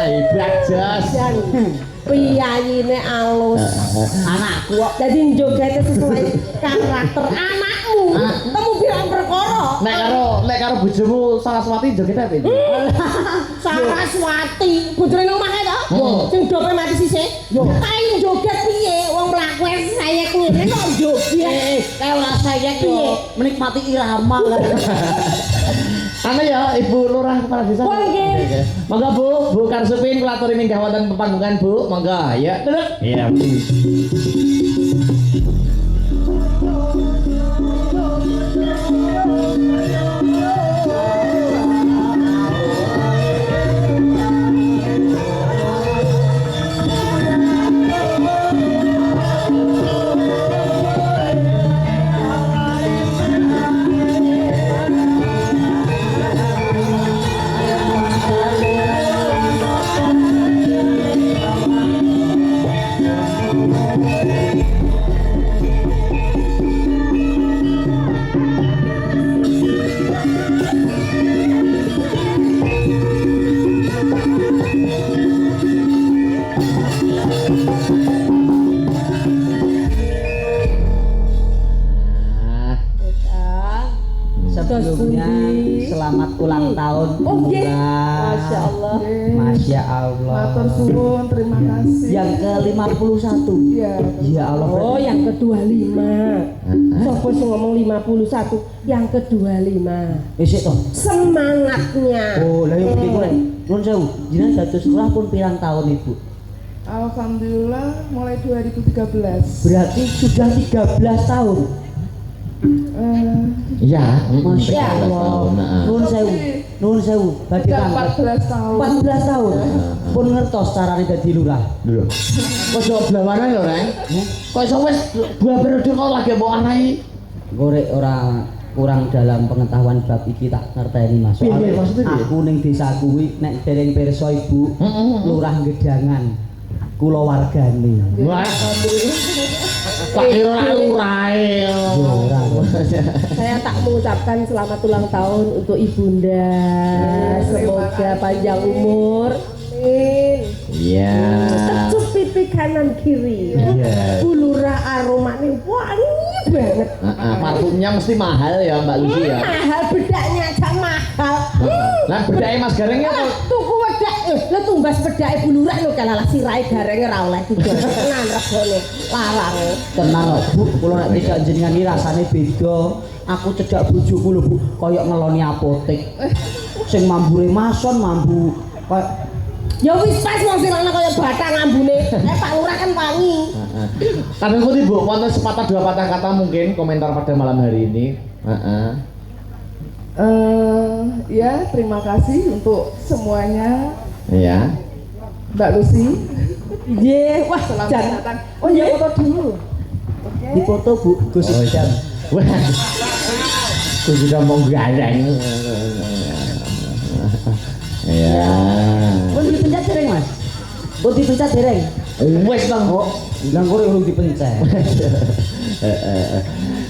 hebat jos. Piyayine alus. Anakku kok Jadi njogete sesuai karakter anakmu. Kamu bilang perkara. Nek karo bojomu Saraswati joget apa ini? Saraswati, bojone nang omah to? Sing dope mati sisih. Kae joget piye? Wong mlaku sayek ngene kok joget. kayak ora sayek yo menikmati irama kan. Anu ya, Ibu Lurah Kepala Desa. Nggih. Monggo Bu Karsupin kula aturi minggah wonten pepanggungan Bu. Monggo, ya. Duduk. Iya. Sebelumnya selamat ulang tahun. Oh nggih. Lurah. Masya Allah. Masya Allah. Matur suwun, terima kasih. Yang ke-51. Iya. Ya Allah. Oh, yang ke-25. Sopo sing ngomong 51? Yang ke-25. Isik toh. Semangatnya. Oh, lah yo iki kok. Nuwun sewu. Jenengan dados sekolah pun pirang tahun, Ibu? Alhamdulillah mulai 2013. Berarti sudah 13 tahun. Iya, Masya Allah. Nuwun sewu. Nuwun sewu. Badhe Sudah kangket. 14 tahun. 14 tahun. Pun ngertos carane dadi lurah. Lho. Kok jauh blawanan lho, Reng? Kok iso wis dua periode kok lagi mbok anahi? Gorek ora kurang dalam pengetahuan bab iki tak ngerteni Mas. Piye, Soale maksudnya piye? aku ning desa kuwi nek dereng pirsa Ibu, lurah Gedangan. Kula wargane. Wah. Tak kira lurae. Saya tak mengucapkan selamat ulang tahun untuk Ibunda. Semoga panjang umur. Amin. Iya. Tecup pipi kanan kiri. Iya. Bulura aromanya wangi banget. Parfumnya mesti mahal ya Mbak Lucy ya. Mahal, bedaknya aja mahal. Lah bedake Mas Garengnya apa? Tuku wedak, lo tumbas bedake bulurah lo kalalah sirai garenge ra oleh didol. Tenan regane. Larang. Tenang kok, Bu, kula nek tidak jenengan iki rasane beda. Aku cedak bojoku lho, Bu, kaya ngeloni apotek. Sing mambure mason, mambu kaya Ya wis pas wong sirana kaya batang ambune. Pak Lurah kan wangi. Kadang putih Bu, wonten sepatah dua patah kata mungkin komentar pada malam hari ini. Ya, terima kasih untuk semuanya. Iya. Mbak Lucy, Nggih, wah selamat jan. datang. Oh ya, foto dulu. Oke. dipoto, Bu, Gus Ijan. Wah. Aku sudah mau gandeng. Iya. Pun dipencet dereng, Mas? Pun dipencet dereng? Wes Bang. Oh, bilang kok urung dipencet.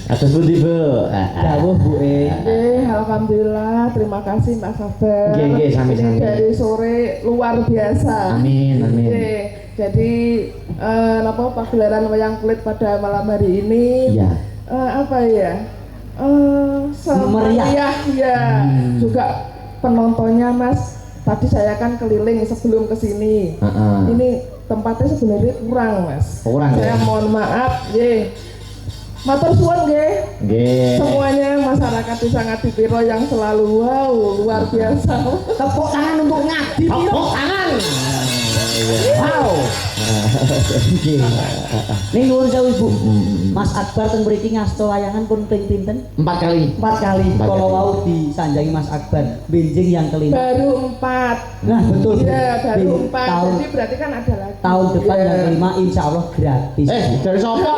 Atas budi Bu. Dawuh, Bu. Alhamdulillah, terima kasih Mbak Sabar. Nggih, sami-sami. Ini dari sore luar biasa. Amin, amin. Oke, jadi pagelaran wayang kulit pada malam hari ini Iya. apa ya? Meriah. Ya. Juga penontonnya Mas. Tadi saya kan keliling sebelum kesini. Ini tempatnya sebenarnya kurang Mas. Kurang, Saya ya? mohon maaf, matur suwun nggih. Nggih. Semuanya masyarakat Desa Ngadipiro yang selalu wow, luar biasa. Tepuk tangan untuk Ngadi Piro. Tepuk tangan. Wow. Ning nuwun sewu, Bu. Mas Akbar teng mriki ngasta wayangan pun ping pinten? 4 kali. 4 kali. Empat Kalau kali. wau disanjangi Mas Akbar, benjing yang kelima. Baru 4. Nah, betul. Bu. Iya, baru Ben- 4. Tahun Jadi berarti kan ada lagi. tahun depan Iya. yang kelima insya Allah gratis. Dari sopo?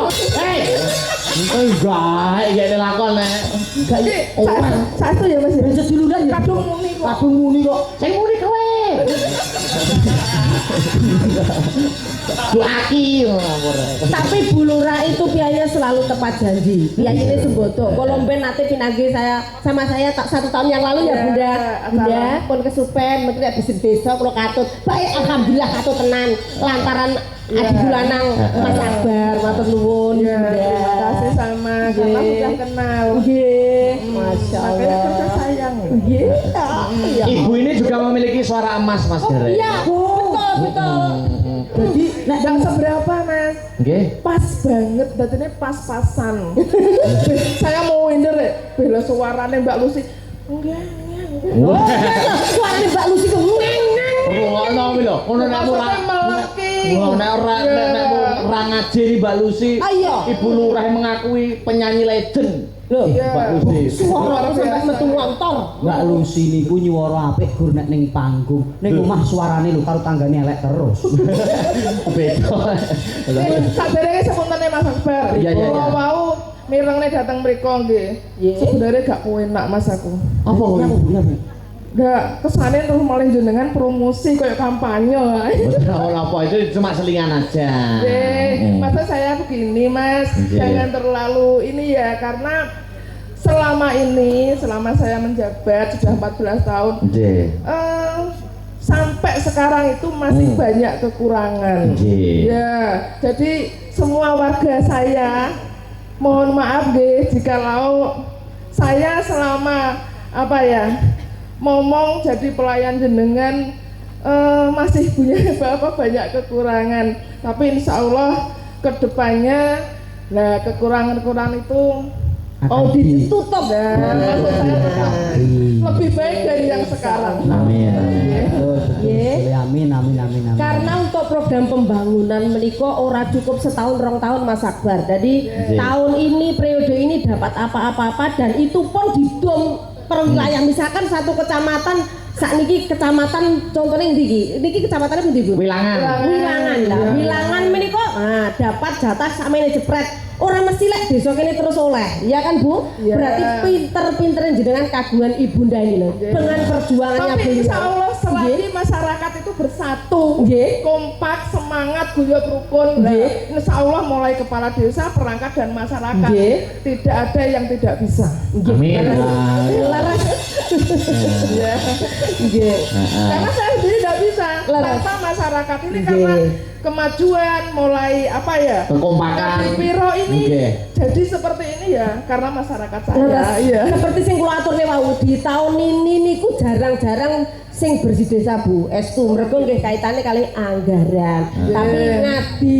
Enggak, ya ini lakon Enggak Satu ya Mas ya. benjing dulu kan ya. Kadung muni kok. Kadung muni kok. Saya muni kowe. Bu Aki. Tapi Bu Lurah itu biayanya selalu tepat janji. Biayanya sembodo. Kalau mben nate pinagi saya sama saya tak 1 tahun yang lalu ya Bunda. Bunda pun kesupen mungkin habis desa kalau katut. Baik alhamdulillah katut tenan lantaran Adi Bulanang Mas Akbar matur nuwun Bunda. Terima kasih sama karena sudah kenal. Nggih. Masyaallah. Makanya terus sayang. Nggih. Ibu ini juga memiliki suara emas Mas Gere. Iya, betul. Jadi nggak seberapa Mas. Nggih. Pas banget, datanya pas-pasan. Saya mau winter deh, bela suaranya Mbak Lucy. Enggak. Suarane Mbak Lucy ku ngeng. Ngono kuwi lho, ngono nek ora nek ora ngajeni Mbak Lucy. Ibu Lurah mengakui penyanyi legend. Lho, Mbak Lucy. Suara sampai metu ngontor. Mbak Lucy niku nyuwara apik gur nek ning panggung. Ning omah suarane lho karo tanggane elek terus. Beda. Saderenge sepuntene Mas Akbar. Iya. Kalau mau mirengne datang mriko nggih. Sebenarnya gak enak Mas aku. Apa kuwi? Gak kesane terus malah jenengan promosi kayak kampanye. Betul apa itu cuma selingan aja. Masa saya begini Mas, jangan terlalu ini ya karena selama saya menjabat sudah 14 tahun. Sampai sekarang itu masih banyak kekurangan. Ya, jadi semua warga saya mohon maaf jikalau saya selama ngomong jadi pelayan jenengan masih punya banyak kekurangan, tapi insya Allah kedepannya kekurangan itu ditutup lebih baik dari yang sekarang. Amin. Amin. Karena untuk program pembangunan menika ora cukup setahun 2 tahun Mas Akbar. Jadi tahun ini periode ini dapat apa-apa dan itu pun didom per wilayah. Misalkan satu kecamatan sakniki kecamatan contohnya niki kecamatannya pundi Bu? Wilangan lah. Wilangan menika dapat jatah sakmene jepret. Orang mesti lek desa kene terus oleh, ya kan Bu? Berarti pinter-pinteran jenengan kagungan Ibunda ini loh. Dengan perjuangannya tapi beliau. insya Allah selagi masyarakat itu bersatu, kompak, semangat, guyub rukun, insya Allah mulai kepala desa, perangkat dan masyarakat tidak ada yang tidak bisa. Amin. Laras. Karena saya sendiri tidak bisa tanpa masyarakat ini karena kemajuan mulai kekompakan Piro ini jadi seperti ini ya karena masyarakat saya. Seperti sing kula aturne wau di tahun ini niku jarang-jarang sing bersih desa Bu Estu mergo nggih kaitane kali anggaran. Tapi ngadi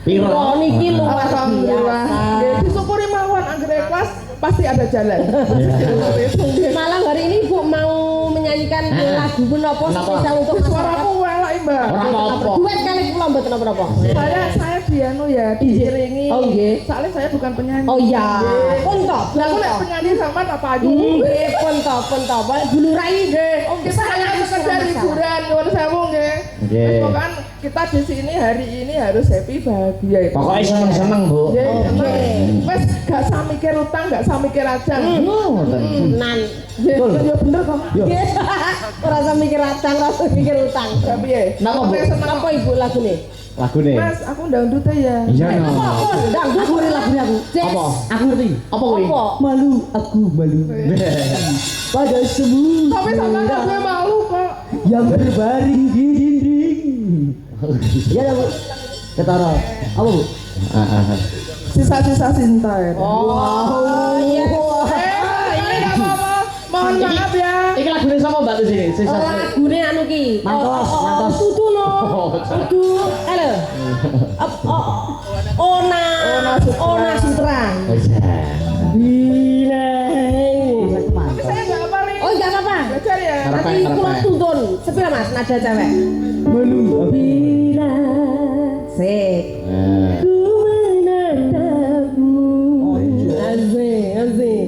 piro niki luar biasa. Disyukuri mawon anggere kelas pasti ada jalan. Malah hari ini Bu mau menyanyikan lagu menapa spesial untuk suaraku elek Mbak. Ora apa-apa. Duet kali kula mboten apa-apa. Saya dianu ya diiringi. Oh nggih. Soalnya saya bukan penyanyi. Oh iya. Pun to. Aku lek penyanyi sama apa aja. Nggih, pun to. Bulurai nggih. Kita hanya sekedar hiburan nyuwun sewu nggih. Pokoknya kita di sini hari ini harus happy bahagia. Pokoknya seneng-seneng Bu. Wes gak usah mikir utang, gak usah mikir ajang. Nan. Ya bener kok. Ora usah mikir ajang, ora usah mikir utang. Tapi ya. Napa Bu? Napa Ibu lagune? Lagune. Mas, aku dangdut ya. Iya no. Dangdut aku lagune aku. Apa? Aku ngerti. Apa kuwi? Malu, aku malu. Pada semua. Tapi sama gak gue malu kok. Yang berbaring di dinding. Ya Bu. Ketara. Apa Bu? Sisa-sisa cinta ya. Oh iya. Gak apa-apa. Mohon maaf ya. Iki lagune sapa Mbak di sini? Sisa. Lagune anu ki. Mantos. Tutu no. Aduh, halo. Ona Sutra. Bila. Tapi saya gak apa nih. Oh, enggak apa-apa. Belajar ya. Nanti kula tuntun. Sepira Mas nada cewek. Malu. Bila sik ku menatapmu. Asik.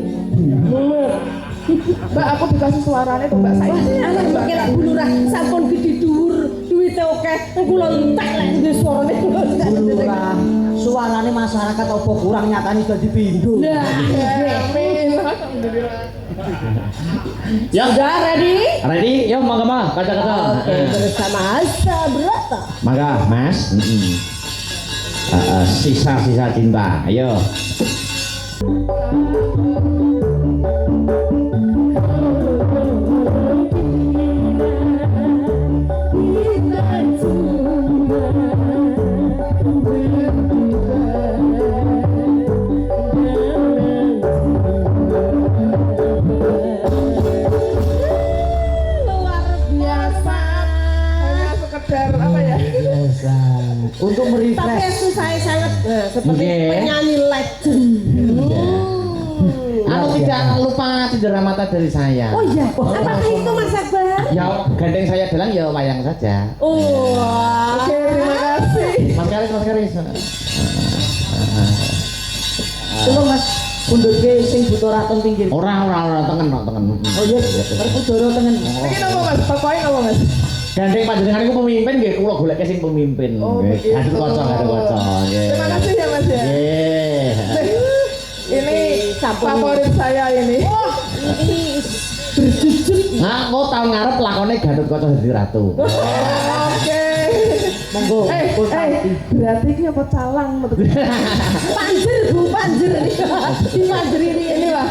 Mbak, aku dikasih suaranya tuh Mbak saya. Anak mikir Bu Lurah sampun gede dhuwur, duwite akeh. Kula entek lek duwe suarane kula. Lurah suarane masyarakat apa kurang nyatane dadi pindho. Nah, Amin. Alhamdulillah. Ya, udah ready? ready? Yo, mangga kata-kata. Oke, bersama Sabrata. Mangga, Mas. Sisa-sisa cinta. Ayo. Luar biasa. Hanya sekedar apa ya? Biasa. Untuk Tapi merefresh. itu saya sangat seperti Oke. penyanyi legend. Aku tidak lupa cedera mata dari saya. Oh iya, apakah itu Mas Akbar? Ya, gandeng saya dalang ya wayang saja. Wah. Oke, terima kasih. Mas Karis. Tolong Mas, pundutke sing butuh raton pinggir. Orang tengen. Oh iya, arep udara tengen. Ini apa Mas? Pokoknya apa Mas? Gandeng panjenengan iku pemimpin nggih, kula goleke sing pemimpin. Oh, Nggih, begitu. Gaduh kaca nggih. Terima kasih ya Mas ya. Nggih. Ini Sampun. favorit saya ini. Ini berjujur. Nah, kok tahun ngarep lakone Gatot Kaca dadi ratu. Oke. Monggo. Berarti ini apa calang betul? Panjer Bu, panjer. Di panjer ini Inilah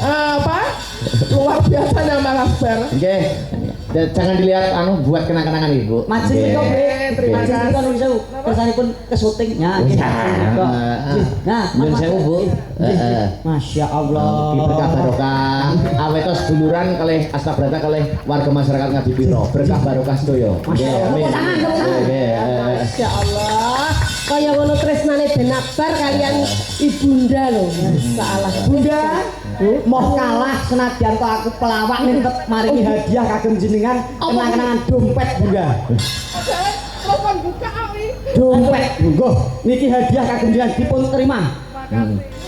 apa? Luar biasa nama Akbar. Nggih. Jangan dilihat buat kenang-kenangan Ibu. Majeng Nggih. niku nggih. Terima Majeng niku nuwun sewu. Kersanipun ke syuting nya nggih. Nah, Nyun sewu, Bu. Heeh. Masya Allah. Di berkah barokah awetos duluran kalih Astabrata kalih warga masyarakat Ngadipiro. Berkah barokah sedaya. Nggih, amin. Nggih, Masya Allah. Kaya ngono tresnane Ben Akbar kalian ibunda lho. Masalah. Bunda, moh kalah senadyan kok aku pelawak nih tetep maringi hadiah kagem jenengan kenang-kenangan dompet Bunda. Telepon buka Ali. Dompet, monggo. Niki hadiah kagem jenengan dipun terima.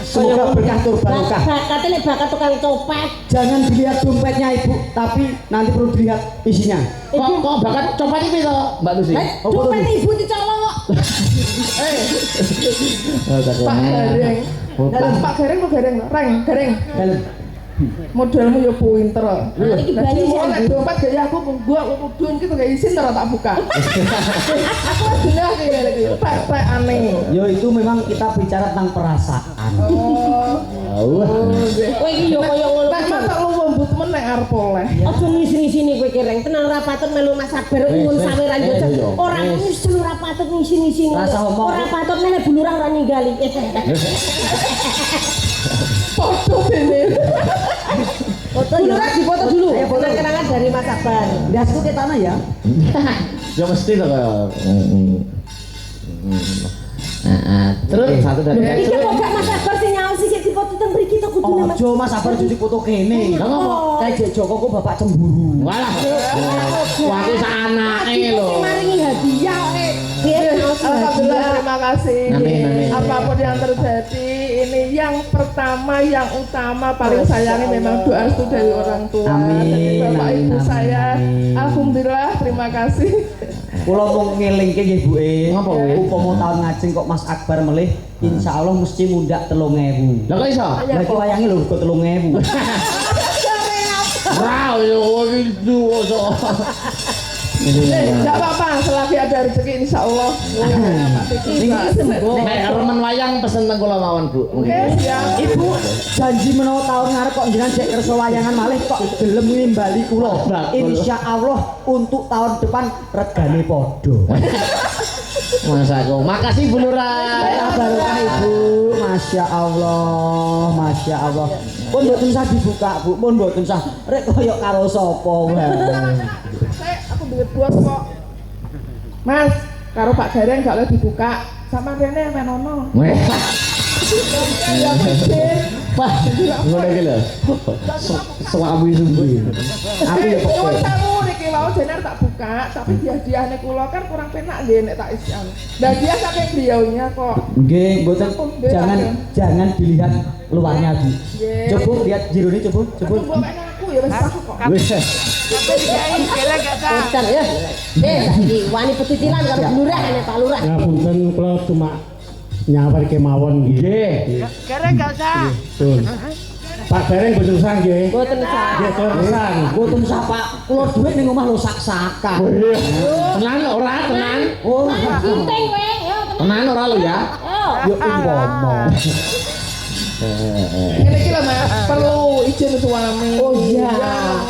Semoga berkah tur barokah. Bakat lek bakat tukang copet. Jangan dilihat dompetnya Ibu, tapi nanti perlu dilihat isinya. Kok bakat copet iki to, Mbak Lucy? Dompet ibu dicolong. Pak Gareng. Pak Gareng apa Gareng? Gareng. Dalem. Modelmu ya pinter. Iki bayi Mau sih. nek dompet gaya aku gua mudun gitu gak izin terus tak buka. Aku jelas kayak tek aneh. Yo itu memang kita bicara tentang perasaan. Oh. Kowe iki yo kaya ngono. Nek masa lu wembut men nek arep oleh. Aja ngisi-ngisini kowe kireng, tenang ora patut melu Mas Akbar nyuwun saweran yo. Ora ngisi ora patut ngisi-ngisini. Rasa omong. Ora patut nek bulurang ora ninggali. Foto dene. Foto ya. Dipoto dulu. Ayo foto. Kenangan dari Mas Akbar. Dasku ke tanah ya. Ya mesti to kaya. Terus satu dari Iki kok gak Mas Akbar sing nyaos sik dipoto teng mriki to kudune Mas. Ojo Mas sabar cuci foto kene. Lah ngopo? Kayak Jek Joko kok bapak cemburu. Walah. Wah, aku sak anake lho. Sing maringi hadiah Alhamdulillah, terima kasih. Amin. Apapun yang terjadi, ini yang pertama, yang utama, paling sayangi memang doa restu dari orang tua. Amin, Dari bapak amin, ibu amin, saya. amin. Alhamdulillah, terima kasih. Kula mau ngelingke nggih Bu Ngapa, Bu? Upama tahun ngajeng kok Mas Akbar melih, insyaallah mesti mundak 3.000. Lah kok iso? Lah iki wayange lho kok 3.000. Wow, yo gitu iso. Enggak apa-apa, selagi ada rezeki insya Allah. Nek remen wayang pesen teng kula mawon, Bu. Oke, siap. Ibu janji menawa tahun ngarep kok jenengan cek kersa wayangan malih kok gelem nimbali kula. Insyaallah untuk tahun depan regane padha. Masaku. Makasih Bu Lurah. Barokah Ibu. Masya Allah, Masya Allah. Pun mboten usah dibuka, Bu. Pun mboten usah. Rek koyo karo sapa wae. Aku duit bos kok. Mas, karo Pak Gareng gak boleh dibuka. Sama Rene menono. Weh. Ya mungkin. Wah, ngono iki lho. Suami sumbi. Aku ya Nyuwun pokok. sewu niki wau jenar tak buka, tapi hadiahne kula kan kurang penak nggih nek tak isian. Lah dia saking beliaunya kok. Nggih, mboten jangan dilihat luarnya, Bu. Nggih. Coba lihat jirone coba. Coba enak aku ya wis sah kok. Wis. Boten ya. Saiki wani petitilan karo Lurah nek Pak Lurah. Ya punten kula cuma nyawar kemawon nggih. Nggih. Kere gak usah. Betul. Pak Bareng boten usah nggih. Mboten usah. Nggih, terusan. Boten usah Pak, kula dhuwit ning omah lho sak-sakan. Tenan ora tenan. Oh, Penting kowe, yo Tenan ora lho ya. yo umpama. Ini iki lho Mas, perlu izin suami. Oh iya.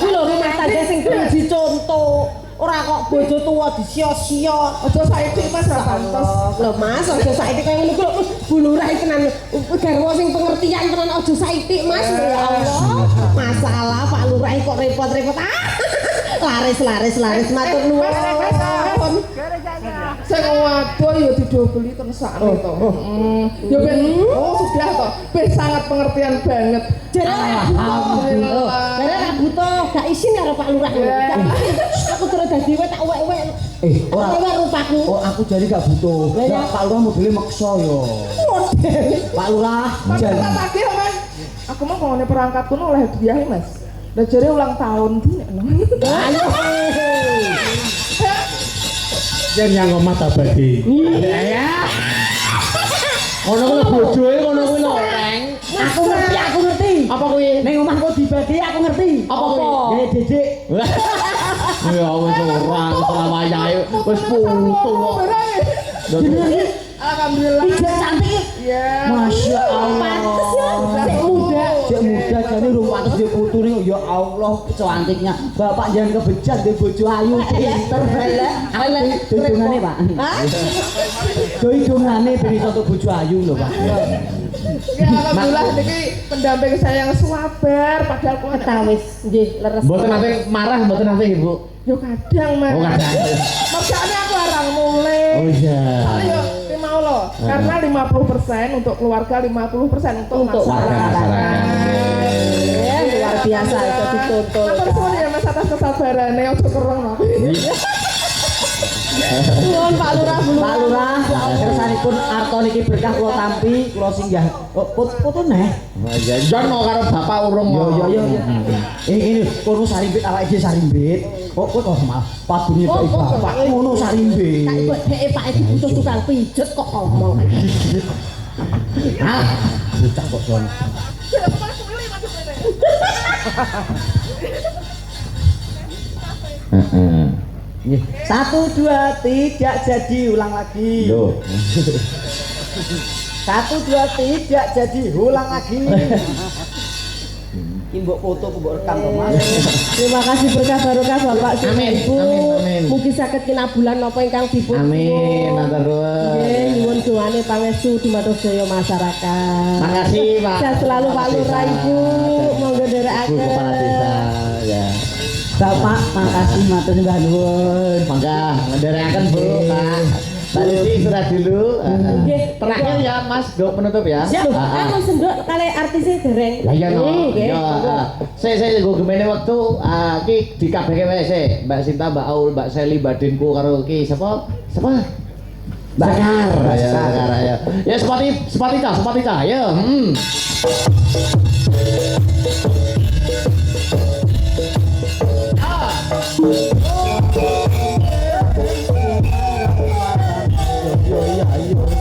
Kuwi lho rumah tangga sing perlu dicontoh. Ora kok bojo tuwa disio-sio. Aja saiki Mas ra pantes. Lho Mas, aja saiki kaya ngene ku lho bulurah tenan. Garwa sing pengertian tenan aja saiki Mas. Ya Allah. Masalah Pak Lurah kok repot-repot. Laris matur nuwun. Kere jaga. Sing wadon ya didobeli tersakne to. Ya ben sudah to. Ben sangat pengertian banget. Alhamdulillah. Karena gak butuh, gak isin karo Pak Lurah. Aku terus dadi wae tak uwek-uwek. Ora. Ora rupaku. Oh, aku jadi gak butuh. Ya, Pak Lurah mobilnya maksa yo. Pak Lurah, Mas jadi. tak tagih Mas. Aku mau ngene perangkatku oleh hadiah Mas. Lah jare ulang tahun di Ayo. Yen yang omah tabadi. Ya. Ono kuwi bojoe ngono kuwi lho, Reng. Aku ngerti. Apa kuwi? Ning omahku dibagi aku ngerti. Apa kuwi? Gawe dedek. Ya wis ora wayahe wis putu kok. Alhamdulillah. Ijek cantik. Ya. Masya Allah. Pantes ya, sik muda. Cek muda jane rung pantes dia putune ya Allah cantiknya. Bapak jangan kebejat dia bojo ayu pinter elek. Dongane, Pak. Dongane ben iso untuk bojo ayu lho, Pak. Ya alhamdulillah niki pendamping saya yang sabar padahal kuwi Tawis, nggih, leres. Mboten nate marah, mboten nate Ibu. yo kadang Mas. Oh kadang. Maksudnya aku arang mulai. Oh iya. Soalnya yo mau loh, karena 50% untuk keluarga, 50% untuk masyarakat. Ya, luar biasa itu dituntut. Matur suwun ya Mas atas kesabarane ojo kereng Mas. Nuwun Pak Lurah, Pak Lurah, kersanipun arto niki berkah kula tampi, kula singgah. Foto neh. Oh iya, jan mau karo bapak urung. Yo. Ini kono sarimbit awake dhewe sarimbit. Kok malah padune kok bapak ngono sarimbit. Tak buat dhek Pak iki butuh tukang pijet kok ngomong. Ah, bocah kok son. Heeh. 1 2 tidak jadi ulang lagi. Loh. 1 2 tidak jadi ulang lagi. Iki mbok foto mbok rekam to Mas. Terima kasih berkah barokah Bapak Amin, Ibu. amin. Mugi saged kinabulan napa ingkang dipun. Amin, matur nuwun. Nggih, nyuwun doane pangestu dumados daya masyarakat. Makasih, Pak. Sehat selalu Pak Lurah Ibu. Monggo nderekaken. Bu Kepala Desa ya. Bapak, makasih matur sembah nuwun. Mangga nderekaken Bu, Pak. Mbak Lucy sudah dulu. Nggih. Terakhir ya Mas, go penutup ya. Siap. Aku sendok kali artisnya dereng. Lah iya no. Nggih. Ya. Saya go gemene wektu iki dikabehke wae sih. Mbak Sinta, Mbak Aul, Mbak Seli, Mbak Dinku karo iki sapa? Sapa? Bakar. Ya, Bakar ya. Ya Spotika, ya. Yo,